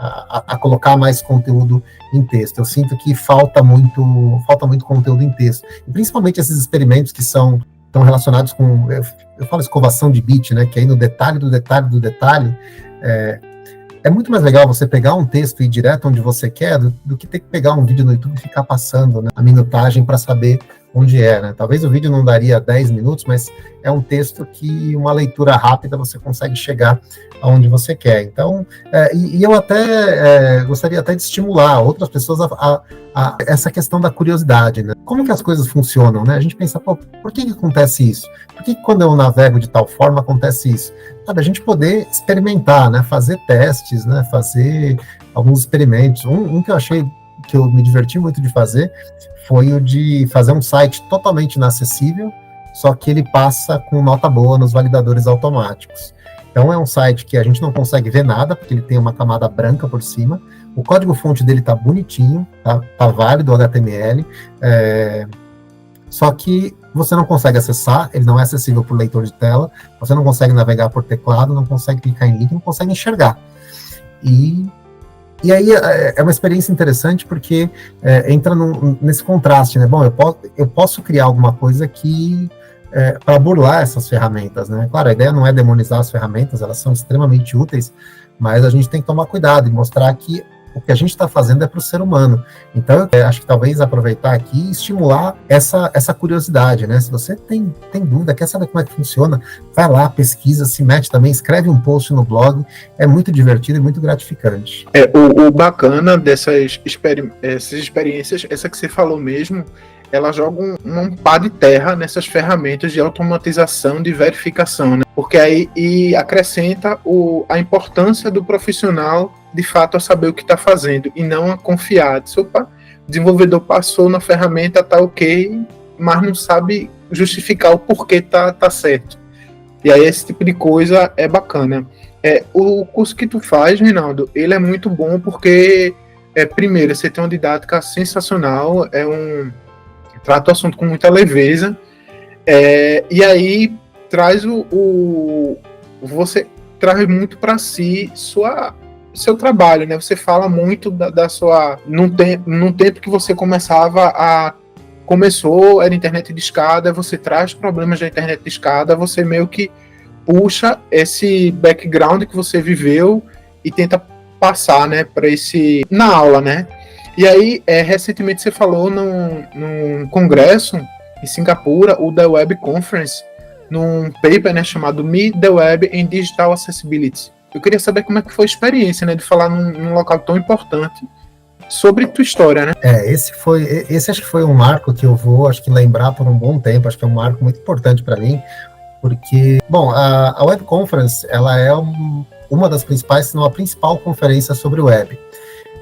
a colocar mais conteúdo em texto. Eu sinto que falta muito conteúdo em texto. E principalmente esses experimentos que estão relacionados com, eu falo escovação de bit, né, que aí no detalhe do detalhe do detalhe, é muito mais legal você pegar um texto e ir direto onde você quer do que ter que pegar um vídeo no YouTube e ficar passando, né, a minutagem para saber onde é, né? Talvez o vídeo não daria 10 minutos, mas é um texto que uma leitura rápida você consegue chegar aonde você quer. Então, e eu até gostaria até de estimular outras pessoas a essa questão da curiosidade, né? Como que as coisas funcionam, né? A gente pensa, por que acontece isso? Por que quando eu navego de tal forma acontece isso? Sabe, a gente poder experimentar, né? Fazer testes, né? Fazer alguns experimentos. Um que eu achei que eu me diverti muito de fazer foi o de fazer um site totalmente inacessível, só que ele passa com nota boa nos validadores automáticos. Então é um site que a gente não consegue ver nada, porque ele tem uma camada branca por cima, o código-fonte dele está bonitinho, tá válido o HTML, só que você não consegue acessar, ele não é acessível por leitor de tela, você não consegue navegar por teclado, não consegue clicar em link, não consegue enxergar. E aí é uma experiência interessante porque entra nesse contraste, né? Bom, eu posso criar alguma coisa que para burlar essas ferramentas, né? Claro, a ideia não é demonizar as ferramentas, elas são extremamente úteis, mas a gente tem que tomar cuidado e mostrar que o que a gente está fazendo é para o ser humano. Então, eu acho que talvez aproveitar aqui e estimular essa curiosidade, né? Se você tem dúvida, quer saber como é que funciona, vai lá, pesquisa, se mete também, escreve um post no blog, é muito divertido e muito gratificante. O bacana dessas experiências, essa que você falou mesmo, ela joga um pá de terra nessas ferramentas de automatização, de verificação, né? Porque aí e acrescenta a importância do profissional, de fato, a saber o que está fazendo, e não a confiar. Diz, opa, o desenvolvedor passou na ferramenta, tá ok, mas não sabe justificar o porquê tá certo. E aí esse tipo de coisa é bacana. O curso que tu faz, Reinaldo, ele é muito bom porque, primeiro, você tem uma didática sensacional, trata o assunto com muita leveza, e aí traz você traz muito para si seu trabalho, né? Você fala muito da sua... Num tempo que você começou, era internet de escada, você traz problemas da internet de escada, você meio que puxa esse background que você viveu e tenta passar, né, na aula, né? E aí, recentemente você falou num congresso em Singapura, o The Web Conference, num paper, né, chamado Me, The Web and Digital Accessibility. Eu queria saber como é que foi a experiência, né, de falar num local tão importante sobre tua história, né? Esse acho que foi um marco que eu vou, acho que lembrar por um bom tempo, acho que é um marco muito importante para mim, porque, bom, a Web Conference, ela é uma das principais, se não a principal conferência sobre web.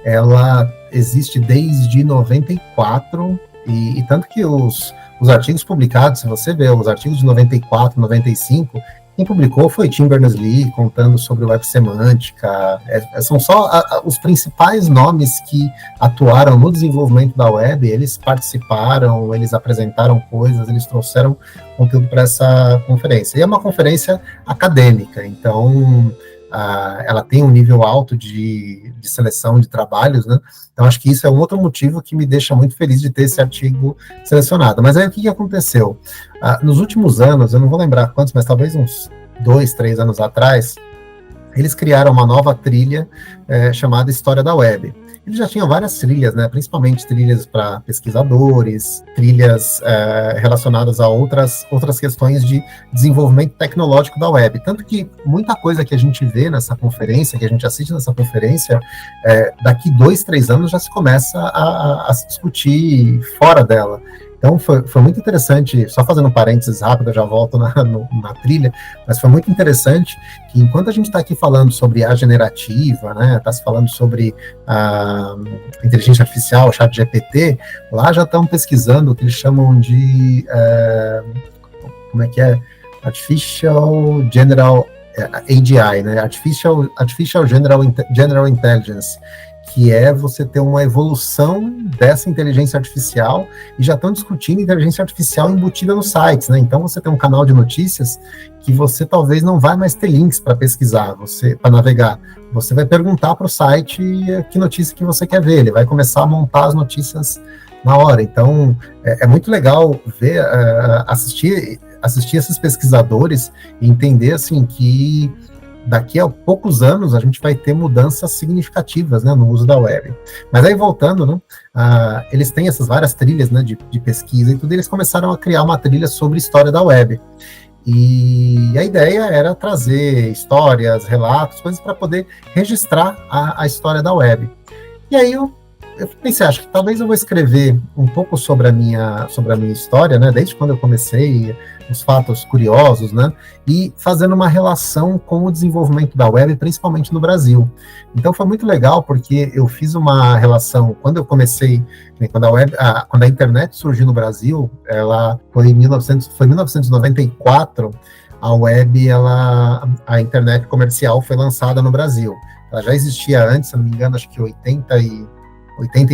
Ela existe desde 94, e tanto que os artigos publicados, se você ver os artigos de 94, 95, quem publicou foi Tim Berners-Lee, contando sobre web semântica. São só os principais nomes que atuaram no desenvolvimento da web, eles participaram, eles apresentaram coisas, eles trouxeram conteúdo para essa conferência. E é uma conferência acadêmica, então ela tem um nível alto de seleção de trabalhos, né? Então acho que isso é um outro motivo que me deixa muito feliz de ter esse artigo selecionado. Mas aí o que aconteceu? Nos últimos anos, eu não vou lembrar quantos, mas talvez uns 2, 3 anos atrás, eles criaram uma nova trilha chamada História da Web. Eles já tinham várias trilhas, né, principalmente trilhas para pesquisadores, trilhas relacionadas a outras questões de desenvolvimento tecnológico da web. Tanto que muita coisa que a gente vê nessa conferência, que a gente assiste nessa conferência, daqui 2, 3 anos já se começa a se discutir fora dela. Então, foi muito interessante, só fazendo um parênteses rápido, eu já volto na trilha, mas foi muito interessante que enquanto a gente está aqui falando sobre a generativa, né, está se falando sobre a inteligência artificial, o ChatGPT, lá já estão pesquisando o que eles chamam de, como é que é? Artificial General AGI, né, Artificial General Intelligence, que é você ter uma evolução dessa inteligência artificial, e já estão discutindo inteligência artificial embutida nos sites, né? Então você tem um canal de notícias que você talvez não vai mais ter links para pesquisar, para navegar. Você vai perguntar para o site que notícia que você quer ver, ele vai começar a montar as notícias na hora. Então é muito legal ver, assistir esses pesquisadores e entender assim que daqui a poucos anos a gente vai ter mudanças significativas, né, no uso da web. Mas aí voltando, né, eles têm essas várias trilhas, né, de pesquisa e tudo, e eles começaram a criar uma trilha sobre história da web. E a ideia era trazer histórias, relatos, coisas para poder registrar a história da web. E aí eu pensei, acho que talvez eu vou escrever um pouco sobre a minha história, né, desde quando eu comecei, os fatos curiosos, né, e fazendo uma relação com o desenvolvimento da web, principalmente no Brasil. Então foi muito legal, porque eu fiz uma relação, quando eu comecei, quando a internet surgiu no Brasil, ela foi em 1994, a web, a internet comercial foi lançada no Brasil. Ela já existia antes, se não me engano, acho que 80 e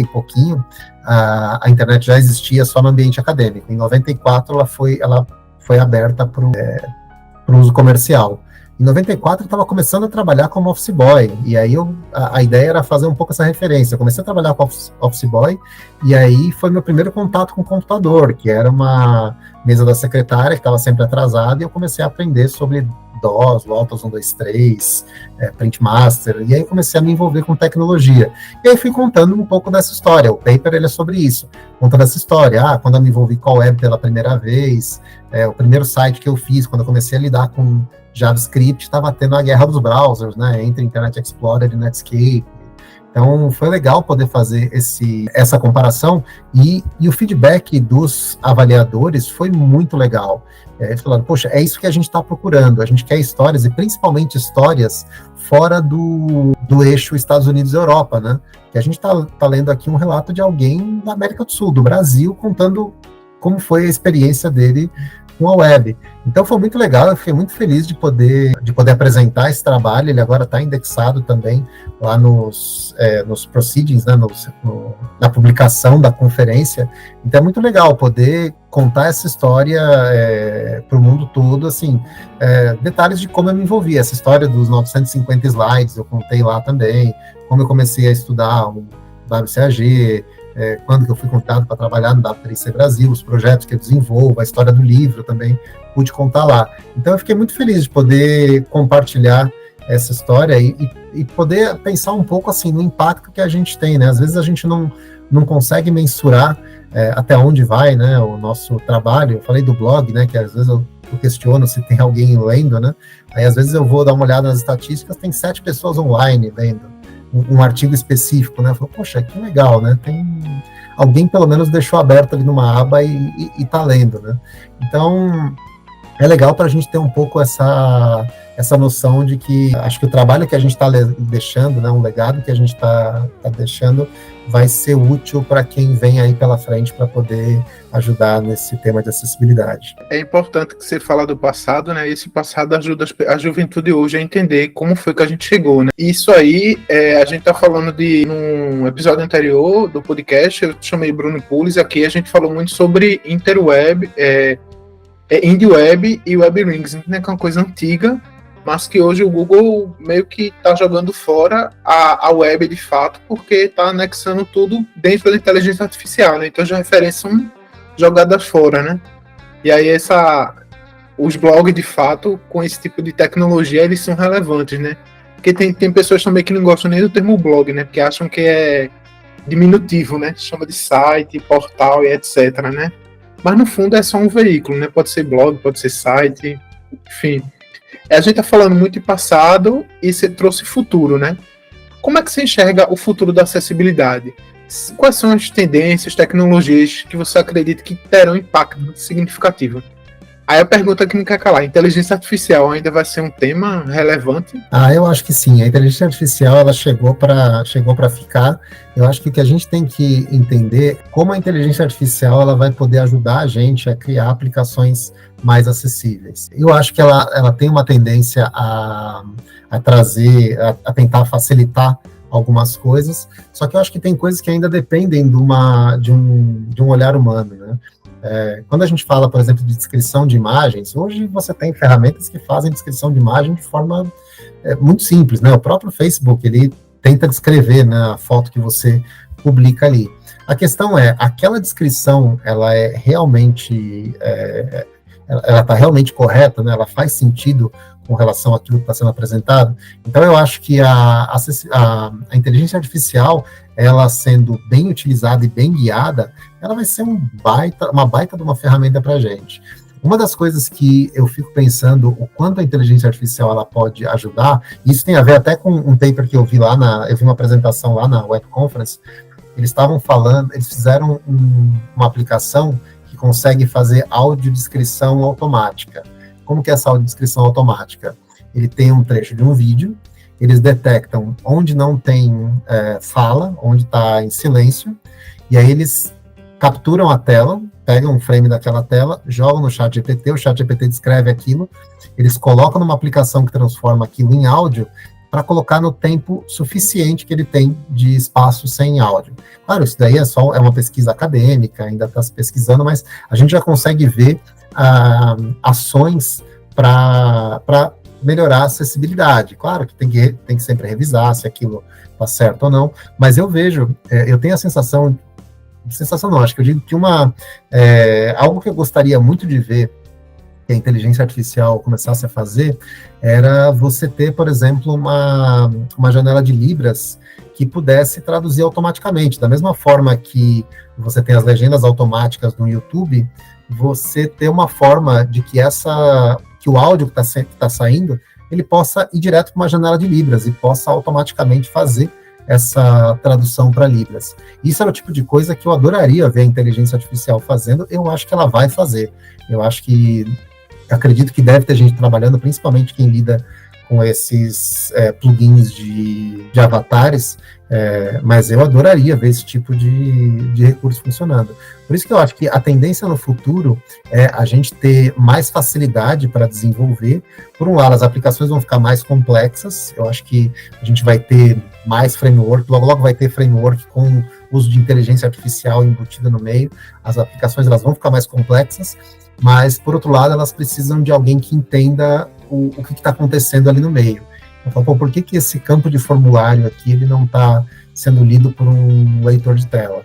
pouquinho, a internet já existia só no ambiente acadêmico. Em 94 ela foi aberta para o uso comercial. Em 94 eu estava começando a trabalhar como office boy, e aí a ideia era fazer um pouco essa referência. Eu comecei a trabalhar com office boy, e aí foi meu primeiro contato com o computador, que era uma mesa da secretária que estava sempre atrasada, e eu comecei a aprender sobre DOS, Lotus 123, Print Master, e aí comecei a me envolver com tecnologia. E aí fui contando um pouco dessa história. O paper ele é sobre isso, contando essa história. Quando eu me envolvi com a web pela primeira vez, o primeiro site que eu fiz, quando eu comecei a lidar com JavaScript, estava tendo a guerra dos browsers, né, entre Internet Explorer e Netscape. Então, foi legal poder fazer essa comparação e o feedback dos avaliadores foi muito legal. Eles falaram, poxa, é isso que a gente está procurando, a gente quer histórias, e principalmente histórias fora do eixo Estados Unidos e Europa, né? Que a gente tá lendo aqui um relato de alguém da América do Sul, do Brasil, contando como foi a experiência dele com a web. Então foi muito legal, eu fiquei muito feliz de poder apresentar esse trabalho. Ele agora está indexado também lá nos proceedings, né, na publicação da conferência. Então é muito legal poder contar essa história para o mundo todo, assim, detalhes de como eu me envolvi. Essa história dos 950 slides eu contei lá também, como eu comecei a estudar o WCAG, quando que eu fui convidado para trabalhar no W3C Brasil, os projetos que eu desenvolvo, a história do livro também pude contar lá. Então eu fiquei muito feliz de poder compartilhar essa história e poder pensar um pouco assim no impacto que a gente tem, né? Às vezes a gente não consegue mensurar até onde vai, né, o nosso trabalho. Eu falei do blog, né, que às vezes eu questiono se tem alguém lendo, né? Aí às vezes eu vou dar uma olhada nas estatísticas, tem 7 pessoas online lendo um artigo específico, né? Eu falo, poxa, que legal, né? Tem alguém pelo menos deixou aberto ali numa aba e tá lendo, né? Então é legal para a gente ter um pouco essa noção de que acho que o trabalho que a gente está deixando, né, um legado que a gente está deixando, vai ser útil para quem vem aí pela frente para poder ajudar nesse tema de acessibilidade. É importante que você fala do passado, né? Esse passado ajuda a juventude hoje a entender como foi que a gente chegou, né? Isso aí, a gente tá falando num episódio anterior do podcast, eu chamei Bruno Pulis aqui, a gente falou muito sobre interweb, indie web e web rings, né? Que é uma coisa antiga, mas que hoje o Google meio que está jogando fora a web de fato, porque está anexando tudo dentro da inteligência artificial, né? Então as referências são jogadas fora, né? E aí os blogs de fato, com esse tipo de tecnologia, eles são relevantes, né? Porque tem pessoas também que não gostam nem do termo blog, né? Porque acham que é diminutivo, né? Chama de site, portal e etc, né? Mas no fundo é só um veículo, né? Pode ser blog, pode ser site, enfim. A gente está falando muito de passado e você trouxe futuro, né? Como é que você enxerga o futuro da acessibilidade? Quais são as tendências, tecnologias que você acredita que terão impacto significativo? Aí a pergunta que não quer calar, inteligência artificial ainda vai ser um tema relevante? Eu acho que sim, a inteligência artificial ela chegou para ficar. Eu acho que o que a gente tem que entender como a inteligência artificial ela vai poder ajudar a gente a criar aplicações mais acessíveis. Eu acho que ela tem uma tendência a trazer, a tentar facilitar algumas coisas, só que eu acho que tem coisas que ainda dependem de um olhar humano, né? Quando a gente fala, por exemplo, de descrição de imagens, hoje você tem ferramentas que fazem descrição de imagem de forma muito simples, né? O próprio Facebook, ele tenta descrever, né, a foto que você publica ali. A questão é, aquela descrição, ela é realmente, ela está realmente correta, né? Ela faz sentido com relação àquilo que está sendo apresentado? Então, eu acho que a inteligência artificial, ela sendo bem utilizada e bem guiada, ela vai ser uma baita de uma ferramenta para a gente. Uma das coisas que eu fico pensando, o quanto a inteligência artificial ela pode ajudar, isso tem a ver até com um paper que eu vi eu vi uma apresentação lá na Web Conference, eles fizeram uma aplicação que consegue fazer audiodescrição automática. Como que é essa audiodescrição automática? Ele tem um trecho de um vídeo, eles detectam onde não tem fala, onde está em silêncio, e aí eles capturam a tela, pegam um frame daquela tela, jogam no ChatGPT, o ChatGPT descreve aquilo, eles colocam numa aplicação que transforma aquilo em áudio, para colocar no tempo suficiente que ele tem de espaço sem áudio. Claro, isso daí é uma pesquisa acadêmica, ainda está se pesquisando, mas a gente já consegue ver ações para melhorar a acessibilidade. Claro que tem que sempre revisar se aquilo está certo ou não, mas eu tenho a sensação não, acho que eu digo que algo que eu gostaria muito de ver que a inteligência artificial começasse a fazer, era você ter, por exemplo, uma janela de Libras que pudesse traduzir automaticamente. Da mesma forma que você tem as legendas automáticas no YouTube, você ter uma forma de que o áudio que está saindo, ele possa ir direto para uma janela de Libras e possa automaticamente fazer essa tradução para Libras. Isso é o tipo de coisa que eu adoraria ver a inteligência artificial fazendo, eu acho que ela vai fazer. Acredito que deve ter gente trabalhando, principalmente quem lida com esses plugins de avatares, mas eu adoraria ver esse tipo de recurso funcionando. Por isso que eu acho que a tendência no futuro é a gente ter mais facilidade para desenvolver. Por um lado, as aplicações vão ficar mais complexas, eu acho que a gente vai ter mais framework, logo vai ter framework com uso de inteligência artificial embutida no meio, as aplicações elas vão ficar mais complexas, mas, por outro lado, elas precisam de alguém que entenda o que está acontecendo ali no meio. Eu falo, por que esse campo de formulário aqui ele não está sendo lido por um leitor de tela?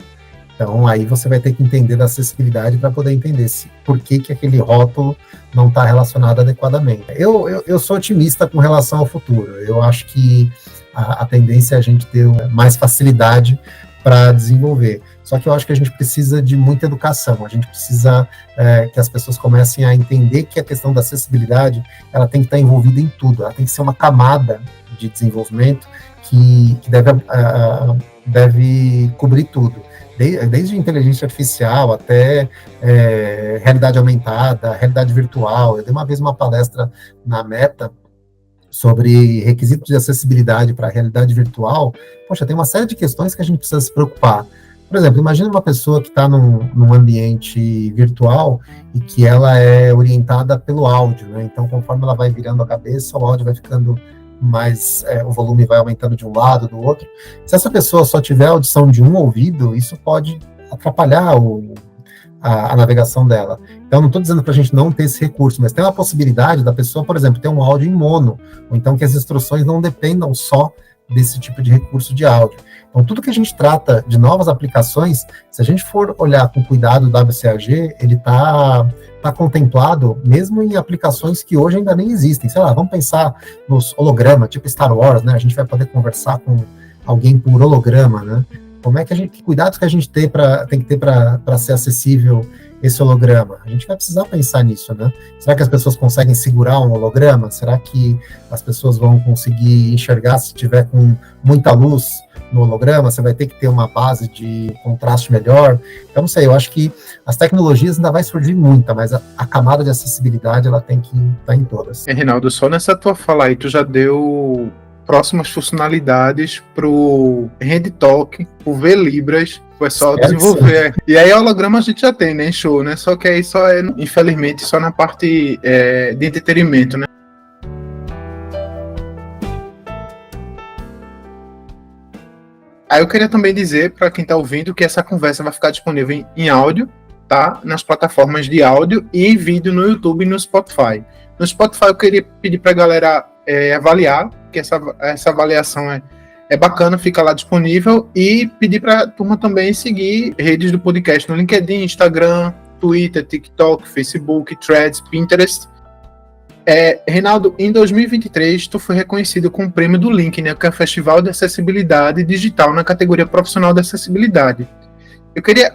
Então, aí você vai ter que entender da acessibilidade para poder entender por que aquele rótulo não está relacionado adequadamente. Eu sou otimista com relação ao futuro. Eu acho que a tendência é a gente ter mais facilidade para desenvolver. Só que eu acho que a gente precisa de muita educação, a gente precisa que as pessoas comecem a entender que a questão da acessibilidade, ela tem que estar envolvida em tudo, ela tem que ser uma camada de desenvolvimento que deve cobrir tudo, desde inteligência artificial até realidade aumentada, realidade virtual. Eu dei uma vez uma palestra na Meta sobre requisitos de acessibilidade para a realidade virtual. Poxa, tem uma série de questões que a gente precisa se preocupar. Por exemplo, imagina uma pessoa que está num ambiente virtual e que ela é orientada pelo áudio, né? Então, conforme ela vai virando a cabeça, o áudio vai ficando mais, o volume vai aumentando de um lado, do outro. Se essa pessoa só tiver a audição de um ouvido, isso pode atrapalhar a navegação dela. Então, não estou dizendo para a gente não ter esse recurso, mas tem uma possibilidade da pessoa, por exemplo, ter um áudio em mono, ou então que as instruções não dependam só desse tipo de recurso de áudio. Então, tudo que a gente trata de novas aplicações, se a gente for olhar com cuidado o WCAG, ele está contemplado mesmo em aplicações que hoje ainda nem existem. Sei lá, vamos pensar nos hologramas, tipo Star Wars, né? A gente vai poder conversar com alguém por holograma, né? Que cuidados que a gente tem que ter para ser acessível esse holograma? A gente vai precisar pensar nisso, né? Será que as pessoas conseguem segurar um holograma? Será que as pessoas vão conseguir enxergar se tiver com muita luz no holograma? Você vai ter que ter uma base de contraste melhor. Então, não sei, eu acho que as tecnologias ainda vai surgir muita, mas a camada de acessibilidade ela tem que estar em todas. Reinaldo, só nessa tua fala aí, tu já deu próximas funcionalidades pro HandTalk, pro VLibras, o pessoal desenvolver. E aí holograma a gente já tem, né, em show, né? Só que aí só é, infelizmente, só na parte de entretenimento, né? Aí eu queria também dizer para quem está ouvindo que essa conversa vai ficar disponível em áudio, tá? Nas plataformas de áudio e em vídeo no YouTube e no Spotify. No Spotify eu queria pedir para a galera avaliar, que essa avaliação é bacana, fica lá disponível, e pedir para a turma também seguir redes do podcast no LinkedIn, Instagram, Twitter, TikTok, Facebook, Threads, Pinterest. Reinaldo, em 2023, tu foi reconhecido com o prêmio do Link, né, que é o Festival de Acessibilidade Digital na categoria Profissional de Acessibilidade. Eu queria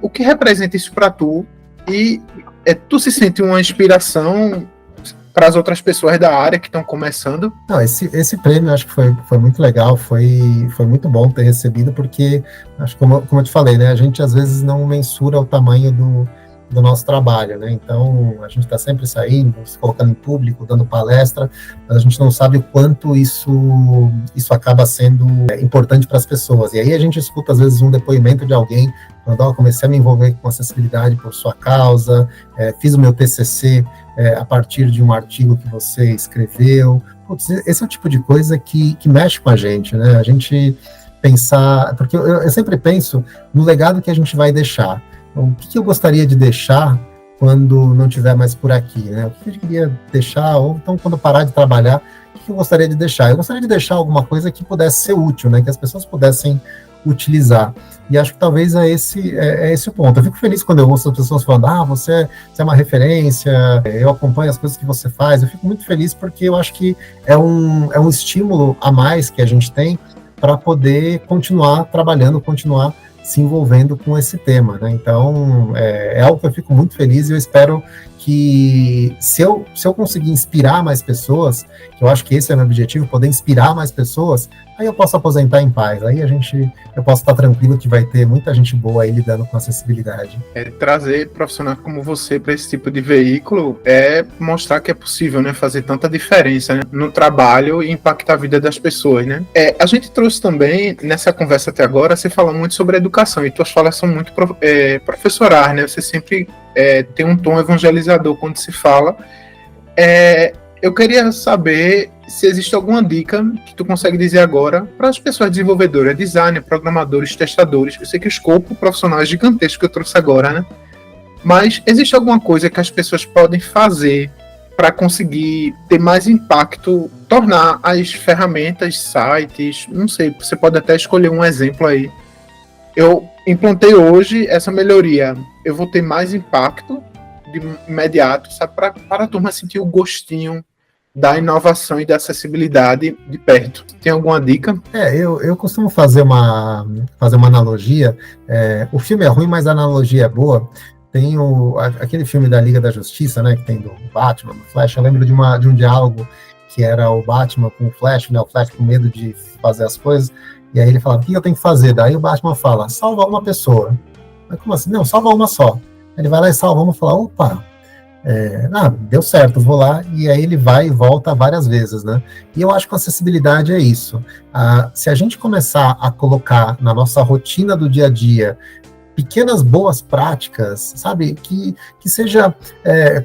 o que representa isso para tu, e tu se sente uma inspiração para as outras pessoas da área que estão começando? Não, esse prêmio eu acho que foi muito legal, foi muito bom ter recebido, porque, acho que como eu te falei, né, a gente às vezes não mensura o tamanho do nosso trabalho, né? Então, a gente está sempre saindo, se colocando em público, dando palestra, mas a gente não sabe o quanto isso acaba sendo importante para as pessoas. E aí a gente escuta, às vezes, um depoimento de alguém, falando, comecei a me envolver com acessibilidade por sua causa, fiz o meu TCC a partir de um artigo que você escreveu. Putz, esse é o tipo de coisa que mexe com a gente, né? A gente pensar, porque eu sempre penso no legado que a gente vai deixar. O que eu gostaria de deixar quando não estiver mais por aqui, né? O que eu queria deixar, ou então quando parar de trabalhar, o que eu gostaria de deixar? Eu gostaria de deixar alguma coisa que pudesse ser útil, né? Que as pessoas pudessem utilizar. E acho que talvez é esse o ponto. Eu fico feliz quando eu ouço as pessoas falando, você é uma referência, eu acompanho as coisas que você faz. Eu fico muito feliz porque eu acho que é um estímulo a mais que a gente tem para poder continuar trabalhando, continuar se envolvendo com esse tema, né? Então, é algo que eu fico muito feliz e eu espero que se eu conseguir inspirar mais pessoas, que eu acho que esse é o meu objetivo, poder inspirar mais pessoas, aí eu posso aposentar em paz, aí eu posso estar tranquilo que vai ter muita gente boa aí lidando com acessibilidade. Trazer profissionais como você para esse tipo de veículo é mostrar que é possível, né, fazer tanta diferença, né, no trabalho e impactar a vida das pessoas, né? A gente trouxe também, nessa conversa até agora, você fala muito sobre educação, e tuas falas são muito professorais, né? Você sempre tem um tom evangelizador quando se fala. Eu queria saber se existe alguma dica que tu consegue dizer agora para as pessoas desenvolvedoras, designers, programadores, testadores. Eu sei que o escopo profissional é gigantesco que eu trouxe agora, né? Mas existe alguma coisa que as pessoas podem fazer para conseguir ter mais impacto, tornar as ferramentas, sites, não sei, você pode até escolher um exemplo aí. Eu implantei hoje essa melhoria, eu vou ter mais impacto de imediato, sabe, para a turma sentir o gostinho da inovação e da acessibilidade de perto. Tem alguma dica? Eu costumo fazer uma analogia. O filme é ruim, mas a analogia é boa. Tem aquele filme da Liga da Justiça, né, que tem do Batman, do Flash. Eu lembro de um diálogo que era o Batman com o Flash, né, o Flash com medo de fazer as coisas, e aí ele fala, o que eu tenho que fazer? Daí o Batman fala, salva uma pessoa. Mas como assim? Não, salva uma só. Ele vai lá e salva uma e fala, opa, deu certo, vou lá, e aí ele vai e volta várias vezes, né? E eu acho que a acessibilidade é isso. Se a gente começar a colocar na nossa rotina do dia a dia pequenas boas práticas, sabe, que seja,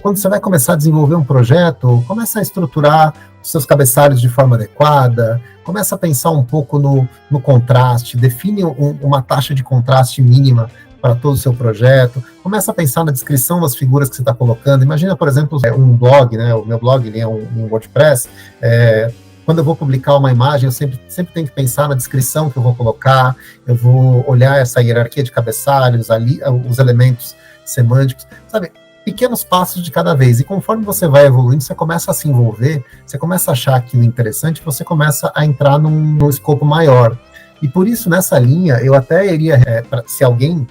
quando você vai começar a desenvolver um projeto, começa a estruturar os seus cabeçalhos de forma adequada, começa a pensar um pouco no contraste, define uma taxa de contraste mínima para todo o seu projeto, começa a pensar na descrição das figuras que você está colocando. Imagina, por exemplo, um blog, né? O meu blog ele é um WordPress. Quando eu vou publicar uma imagem, eu sempre tenho que pensar na descrição que eu vou colocar, eu vou olhar essa hierarquia de cabeçalhos, ali, os elementos semânticos, sabe? Pequenos passos de cada vez. E conforme você vai evoluindo, você começa a se envolver, você começa a achar aquilo interessante, você começa a entrar num escopo maior. E por isso, nessa linha, eu até iria, se alguém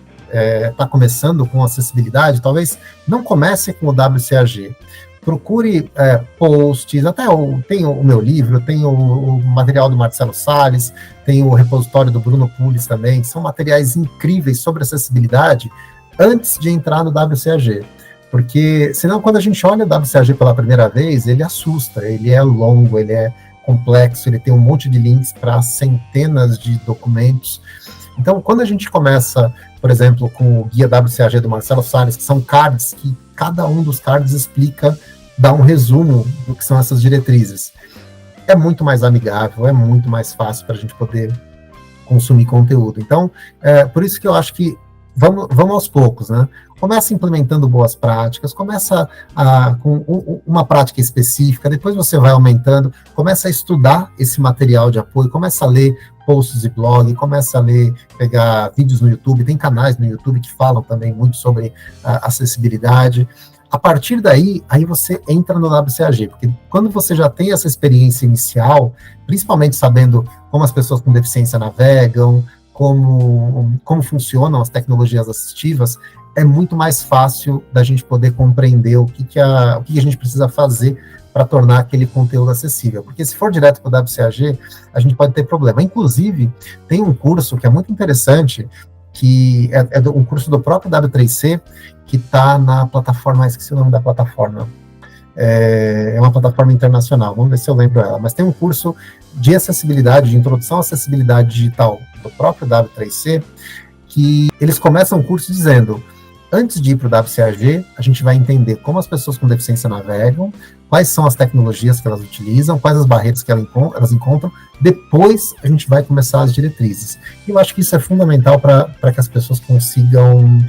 está começando com acessibilidade, talvez não comece com o WCAG. Procure posts, tem o meu livro, tem o material do Marcelo Salles, tem o repositório do Bruno Pulis também, que são materiais incríveis sobre acessibilidade antes de entrar no WCAG. Porque, senão, quando a gente olha o WCAG pela primeira vez, ele assusta, ele é longo, ele é complexo, ele tem um monte de links para centenas de documentos. Então, quando a gente começa, por exemplo, com o guia WCAG do Marcelo Salles, que são cards, que cada um dos cards explica, dá um resumo do que são essas diretrizes. É muito mais amigável, é muito mais fácil para a gente poder consumir conteúdo. Então, por isso que eu acho que vamos aos poucos, né? Começa implementando boas práticas, começa com uma prática específica, depois você vai aumentando, começa a estudar esse material de apoio, começa a ler posts de blog, começa a pegar vídeos no YouTube, tem canais no YouTube que falam também muito sobre acessibilidade. A partir daí, aí você entra no WCAG, porque quando você já tem essa experiência inicial, principalmente sabendo como as pessoas com deficiência navegam, como funcionam as tecnologias assistivas, é muito mais fácil da gente poder compreender o que a gente precisa fazer para tornar aquele conteúdo acessível. Porque se for direto para o WCAG, a gente pode ter problema. Inclusive, tem um curso que é muito interessante, que é um curso do próprio W3C, que está na plataforma, esqueci o nome da plataforma, é uma plataforma internacional, vamos ver se eu lembro ela, mas tem um curso de acessibilidade, de introdução à acessibilidade digital do próprio W3C, que eles começam o curso dizendo, antes de ir para o WCAG, a gente vai entender como as pessoas com deficiência navegam, quais são as tecnologias que elas utilizam, quais as barreiras que elas encontram, depois a gente vai começar as diretrizes. E eu acho que isso é fundamental para que as pessoas consigam,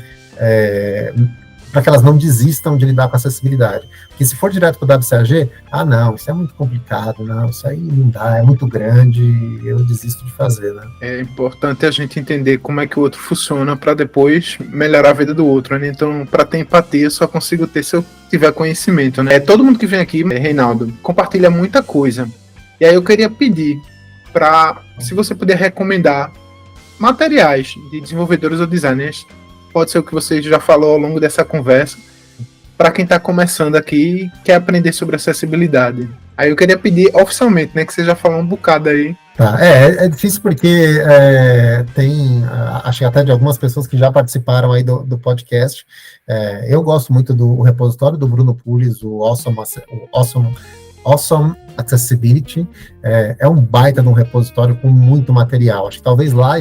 para que elas não desistam de lidar com a acessibilidade. Porque se for direto para o WCAG, não, isso é muito complicado, não, isso aí não dá, é muito grande, eu desisto de fazer, né? É importante a gente entender como é que o outro funciona para depois melhorar a vida do outro, né? Então, para ter empatia, eu só consigo ter se eu tiver conhecimento, né? Todo mundo que vem aqui, Reinaldo, compartilha muita coisa. E aí eu queria pedir se você puder recomendar materiais de desenvolvedores ou designers, pode ser o que você já falou ao longo dessa conversa, para quem está começando aqui e quer aprender sobre acessibilidade. Aí eu queria pedir oficialmente, né, que você já falou um bocado aí. Tá, é difícil porque tem, acho que até de algumas pessoas que já participaram aí do podcast. Eu gosto muito do repositório do Bruno Pulis, o Awesome Accessibility. É um baita de um repositório com muito material. Acho que talvez lá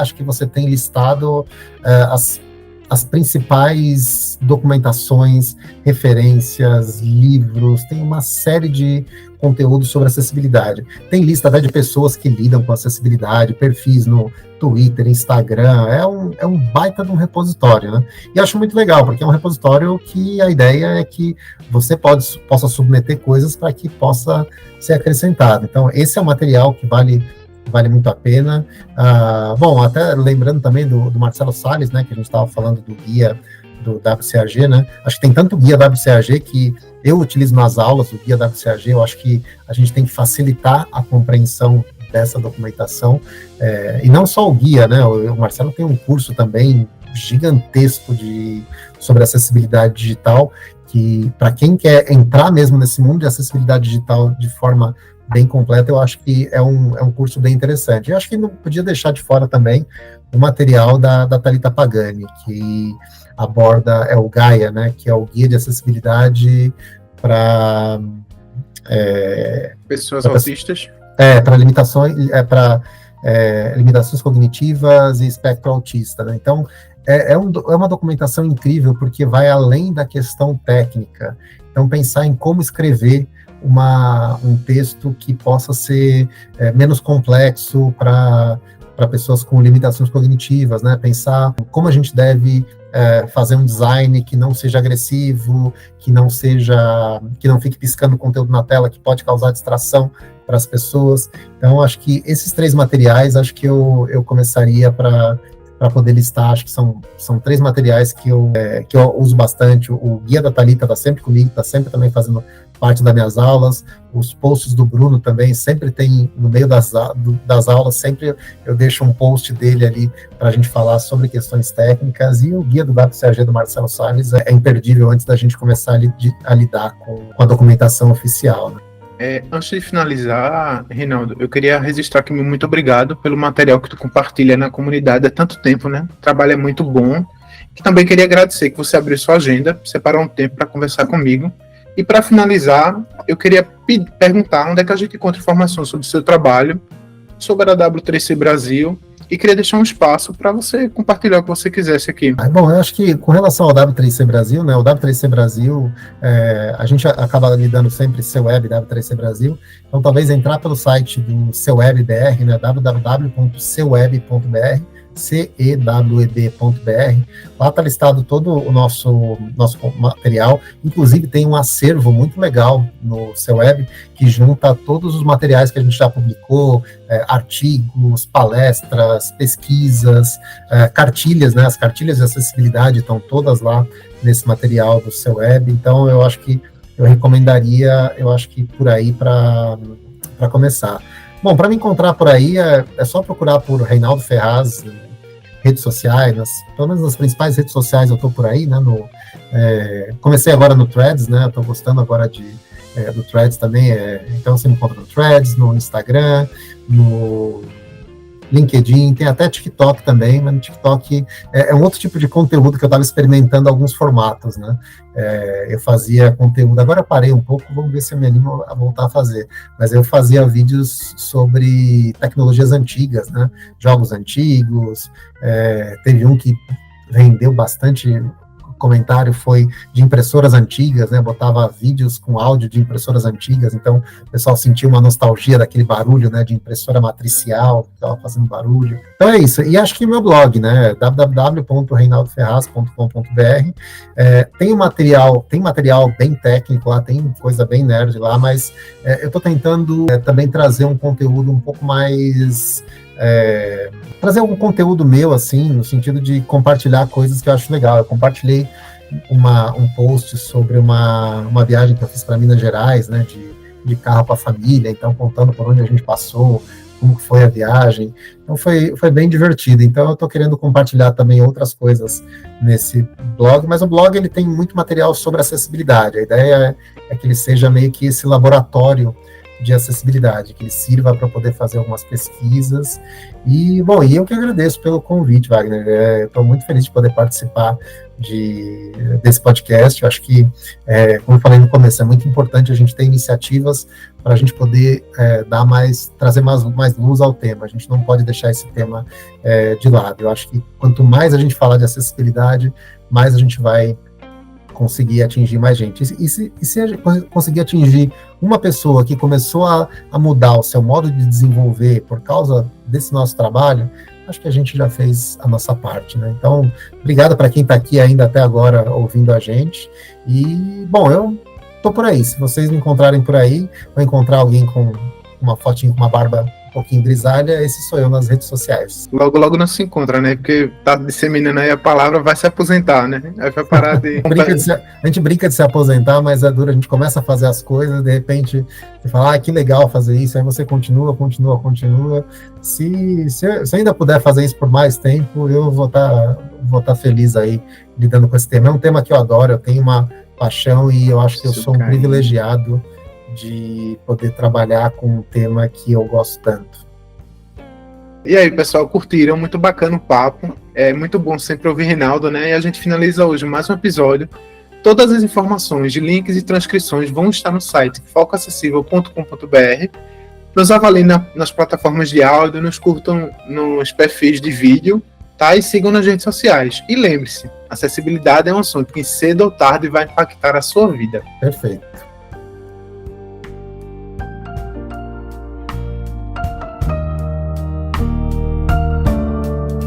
acho que você tem listado as principais documentações, referências, livros, tem uma série de conteúdos sobre acessibilidade. Tem lista até de pessoas que lidam com acessibilidade, perfis no Twitter, Instagram, é um baita de um repositório, né? E acho muito legal, porque é um repositório que a ideia é que você possa submeter coisas para que possa ser acrescentado. Então, esse é um material que vale muito a pena. Bom, até lembrando também do Marcelo Salles, né, que a gente estava falando do guia do WCAG, né, acho que tem tanto guia WCAG que eu utilizo nas aulas, o guia WCAG, eu acho que a gente tem que facilitar a compreensão dessa documentação, e não só o guia, né, o Marcelo tem um curso também gigantesco sobre acessibilidade digital, que para quem quer entrar mesmo nesse mundo de acessibilidade digital de forma bem completa, eu acho que é um curso bem interessante. Eu acho que não podia deixar de fora também o material da Thalita Pagani, que aborda, o Gaia, né, que é o Guia de Acessibilidade para pessoas autistas. Para limitações cognitivas e espectro autista, né? Então, é uma documentação incrível, porque vai além da questão técnica. Então, pensar em como escrever um texto que possa ser menos complexo para pessoas com limitações cognitivas, né? Pensar como a gente deve fazer um design que não seja agressivo, que não fique piscando conteúdo na tela, que pode causar distração para as pessoas. Então, acho que esses 3 materiais, acho que eu começaria para poder listar. Acho que são 3 materiais que eu uso bastante. O guia da Thalita está sempre comigo, está sempre também fazendo parte das minhas aulas. Os posts do Bruno também, sempre tem, no meio das aulas, sempre eu deixo um post dele ali para a gente falar sobre questões técnicas, e o guia do WCAG do Marcelo Salles é imperdível antes da gente começar a lidar com a documentação oficial, né? Antes de finalizar, Reinaldo, eu queria registrar aqui muito obrigado pelo material que tu compartilha na comunidade há tanto tempo, né? O trabalho é muito bom. E também queria agradecer que você abriu sua agenda, separou um tempo para conversar comigo. E para finalizar, eu queria perguntar onde é que a gente encontra informação sobre o seu trabalho, sobre a W3C Brasil, e queria deixar um espaço para você compartilhar o que você quisesse aqui. Bom, eu acho que com relação ao W3C Brasil, né, o W3C Brasil, a gente acaba lidando sempre CEWEB, W3C Brasil, então talvez entrar pelo site do CEWEB BR, né, www.ceweb.br, ceweb.br, lá está listado todo o nosso material, inclusive tem um acervo muito legal no CEWeb, que junta todos os materiais que a gente já publicou, artigos, palestras, pesquisas, cartilhas, né, as cartilhas de acessibilidade estão todas lá nesse material do CEWeb. Então eu acho que eu recomendaria, por aí para começar. Bom, para me encontrar por aí, é só procurar por Reinaldo Ferraz em redes sociais, pelo menos nas principais redes sociais eu estou por aí, né? Comecei agora no Threads, né? Estou gostando agora do Threads também, então você me encontra no Threads, no Instagram, no LinkedIn, tem até TikTok também, mas no TikTok é um outro tipo de conteúdo que eu estava experimentando alguns formatos, né? Eu fazia conteúdo, agora eu parei um pouco, vamos ver se eu me animo a voltar a fazer, mas eu fazia vídeos sobre tecnologias antigas, né? Jogos antigos, teve um que rendeu bastante comentário, foi de impressoras antigas, né? Botava vídeos com áudio de impressoras antigas, então o pessoal sentiu uma nostalgia daquele barulho, né? De impressora matricial, que estava fazendo barulho. Então é isso, e acho que meu blog, né? www.reinaldoferraz.com.br, tem material bem técnico lá, tem coisa bem nerd lá, mas eu estou tentando também trazer um conteúdo um pouco mais... trazer algum conteúdo meu, assim, no sentido de compartilhar coisas que eu acho legal. Eu compartilhei um post sobre uma viagem que eu fiz para Minas Gerais, né, de carro com a família, então contando por onde a gente passou, como foi a viagem. Então foi bem divertido. Então eu estou querendo compartilhar também outras coisas nesse blog, mas o blog ele tem muito material sobre acessibilidade. A ideia é que ele seja meio que esse laboratório de acessibilidade, que ele sirva para poder fazer algumas pesquisas. E eu que agradeço pelo convite, Wagner. Estou muito feliz de poder participar desse podcast. Eu acho que, como eu falei no começo, é muito importante a gente ter iniciativas para a gente poder trazer mais luz ao tema. A gente não pode deixar esse tema de lado. Eu acho que quanto mais a gente falar de acessibilidade, mais a gente vai conseguir atingir mais gente. E se a gente conseguir atingir uma pessoa que começou a mudar o seu modo de desenvolver por causa desse nosso trabalho, acho que a gente já fez a nossa parte, né? Então, obrigado para quem está aqui ainda até agora ouvindo a gente. E, eu tô por aí. Se vocês me encontrarem por aí, vão encontrar alguém com uma fotinho com uma barba um pouquinho grisalha, esse sou eu nas redes sociais. Logo, logo não se encontra, né? Porque tá disseminando aí a palavra, vai se aposentar, né? Aí vai parar de... A gente brinca de se aposentar, mas é duro, a gente começa a fazer as coisas, de repente você fala, que legal fazer isso, aí você continua. Se eu ainda puder fazer isso por mais tempo, eu vou tá feliz aí lidando com esse tema. É um tema que eu adoro, eu tenho uma paixão e eu acho que eu sou um privilegiado de poder trabalhar com um tema que eu gosto tanto. E aí, pessoal, curtiram? Muito bacana o papo. É muito bom sempre ouvir Reinaldo, né? E a gente finaliza hoje mais um episódio. Todas as informações de links e transcrições vão estar no site focoacessível.com.br. Nos avaliem nas plataformas de áudio, nos curtam nos perfis de vídeo, tá? E sigam nas redes sociais. E lembre-se, acessibilidade é um assunto que cedo ou tarde vai impactar a sua vida. Perfeito.